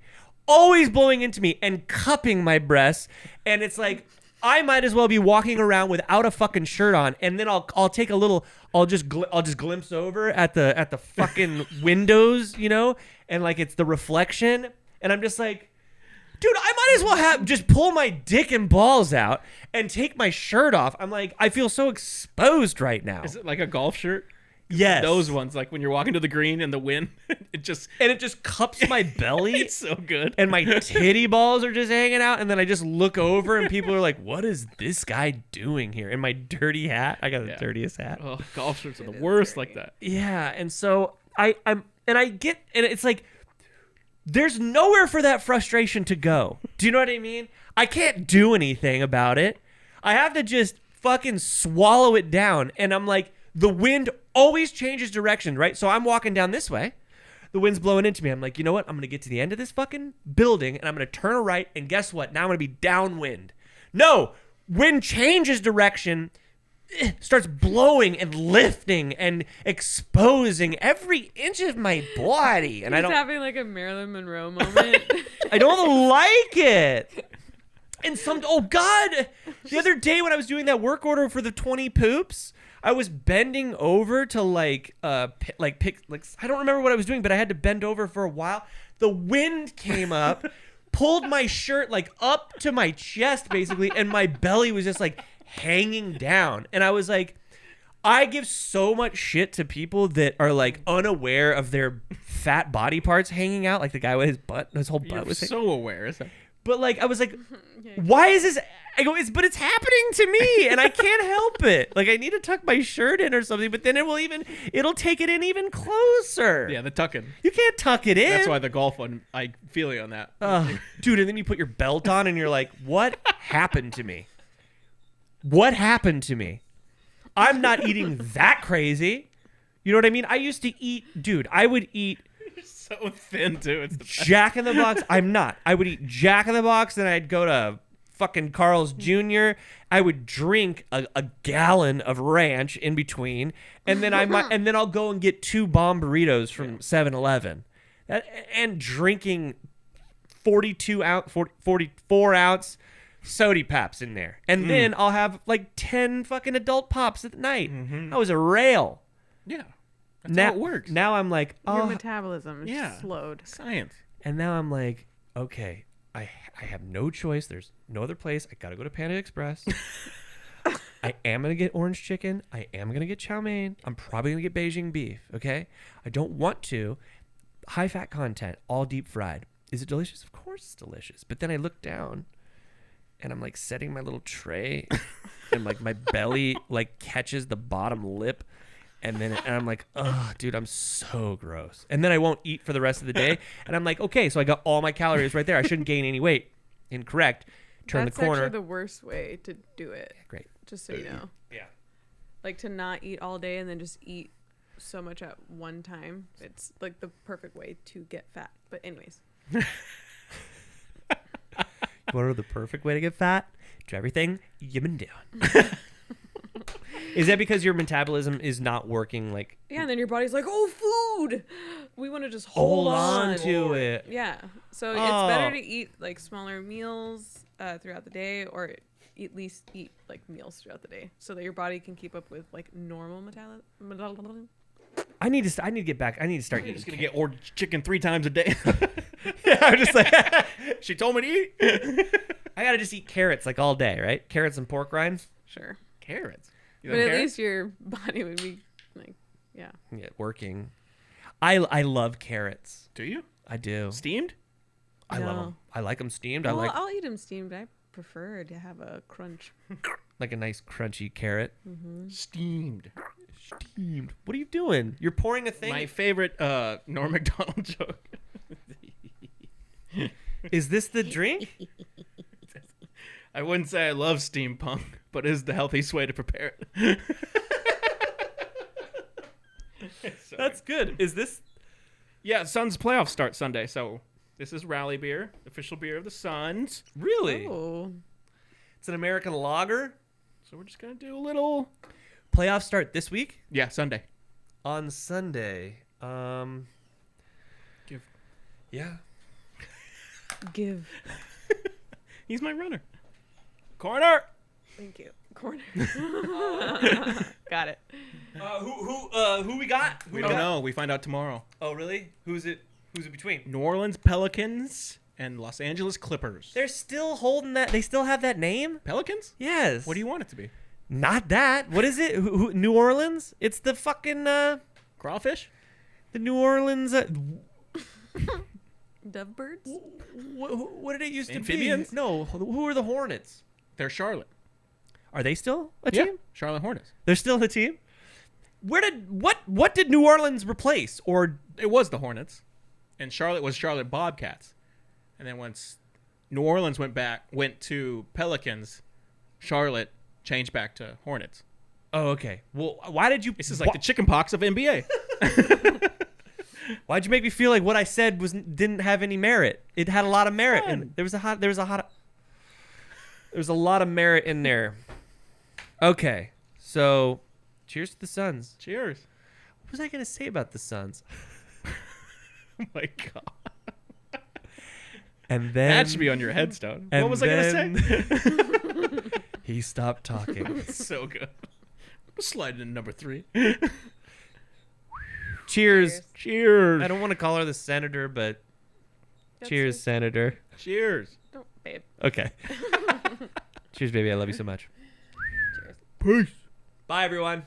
Always blowing into me and cupping my breasts. And it's like, I might as well be walking around without a fucking shirt on. And then I'll take a little, I'll just glimpse over at the fucking windows, you know? And like, it's the reflection. And I'm just like, dude, I might as well just pull my dick and balls out and take my shirt off. I'm like, I feel so exposed right now. Is it like a golf shirt? Yes. Those ones, like when you're walking to the green in the wind, it just cups my belly. It's so good. And my titty balls are just hanging out. And then I just look over and people are like, what is this guy doing here? In my dirty hat. I got the dirtiest hat. Oh, golf shirts are the worst like that. Yeah. And so and it's like, there's nowhere for that frustration to go. Do you know what I mean? I can't do anything about it. I have to just fucking swallow it down. And I'm like, the wind always changes direction, right? So I'm walking down this way. The wind's blowing into me. I'm like, you know what? I'm going to get to the end of this fucking building and I'm going to turn right. And guess what? Now I'm going to be downwind. No, wind changes direction, starts blowing and lifting and exposing every inch of my body. And He's having like a Marilyn Monroe moment. I don't like it. And the other day when I was doing that work order for the 20 poops, I was bending over to I don't remember what I was doing, but I had to bend over for a while. The wind came up, pulled my shirt like up to my chest basically, and my belly was just like hanging down. And I was like, I give so much shit to people that are like unaware of their fat body parts hanging out, like the guy with his whole butt was so aware, isn't it? But like, I was like, why is this? I go, but it's happening to me and I can't help it. Like I need to tuck my shirt in or something, but then it'll take it in even closer. Yeah, the tucking. You can't tuck it in. That's why the golf one, I feel you on that. Dude, and then you put your belt on and you're like, what happened to me? What happened to me? I'm not eating that crazy. You know what I mean? I used to eat, dude, I would eat so thin too. It's the best. Jack in the Box. I'm not. I would eat Jack in the Box, then I'd go to fucking Carl's Jr. I would drink a gallon of ranch in between, and then I'll go and get 2 bomb burritos from 7-Eleven, and drinking 44 ounce soda pops in there, and then I'll have like 10 fucking adult pops at night. I was a rail. Yeah. That's how it works. Now I'm like, Your metabolism is yeah. slowed. Science. And now I'm like, okay, I have no choice. There's no other place. I gotta go to Panda Express. I am going to get orange chicken. I am going to get chow mein. I'm probably going to get Beijing beef, okay? I don't want to. High fat content, all deep fried. Is it delicious? Of course it's delicious. But then I look down and I'm like setting my little tray and like my belly like catches the bottom lip. And I'm like, oh, dude, I'm so gross. And then I won't eat for the rest of the day. And I'm like, okay, so I got all my calories right there. I shouldn't gain any weight. Incorrect. Turn That's the corner. actually the worst way to do it. Great. Just so you know. Yeah. Like to not eat all day and then just eat so much at one time. It's like the perfect way to get fat. But anyways. You want to know the perfect way to get fat? Do everything you've been doing. Is that because your metabolism is not working like... Yeah, and then your body's like, oh, food! We want to just hold on to it. Yeah. So it's Oh. better to eat like smaller meals throughout the day, or at least eat like meals throughout the day so that your body can keep up with like normal metabolism. I need to get back. I need to start You're eating. just gonna get orange chicken 3 times a day. Yeah, I'm just like... She told me to eat. I got to just eat carrots like all day, right? Carrots and pork rinds. Sure. Carrots. You But know at carrots? least your body would be like, yeah. Yeah, working. I love carrots. Do you? I do. Steamed? I love No. them. I like them steamed. Well, I like I'll eat them steamed, but I prefer to have a crunch. a nice crunchy carrot. Steamed. Steamed. What are you doing? You're pouring a thing. My favorite Norm Macdonald joke. Is this the drink? I wouldn't say I love steampunk, but it is the healthiest way to prepare it. Sorry. That's good. Is this? Yeah, Suns playoffs start Sunday, so this is Rally Beer, official beer of the Suns. Really? Oh. It's an American lager. So we're just gonna do a little. Playoffs start this week Yeah, Sunday. on Sunday. Give. Yeah. Give. He's my runner. Corner. Thank you. Corner. Got it. Who we got? We don't know. We find out tomorrow. Oh, really? Who's it between? New Orleans Pelicans and Los Angeles Clippers. They're still holding that. They still have that name? Pelicans? Yes. What do you want it to be? Not that. What is it? New Orleans? It's the fucking Crawfish? the New Orleans. Dove birds? What did it used Amphibians? to be? No. Who are the Hornets? They're Charlotte. Are they still a team? Charlotte Hornets. They're still a team. What did New Orleans replace? Or It was the Hornets, and Charlotte was Charlotte Bobcats. And then once New Orleans went to Pelicans, Charlotte changed back to Hornets. oh, okay. Well, why did you? This is like the chicken pox of NBA. Why'd you make me feel like what I said didn't have any merit? It had a lot of merit, and there was a lot of merit in there. Okay, so cheers to the Suns. Cheers. What was I gonna say about the Suns? Oh my god. And then That should be on your headstone. and What was I going to say? he stopped talking. So good. Slide in number 3. Cheers. Cheers. I don't want to call her the senator, but That's cheers, it. senator. Cheers. Don't, babe. Okay. Cheers, baby. I love you so much. Cheers. Peace. Bye, everyone.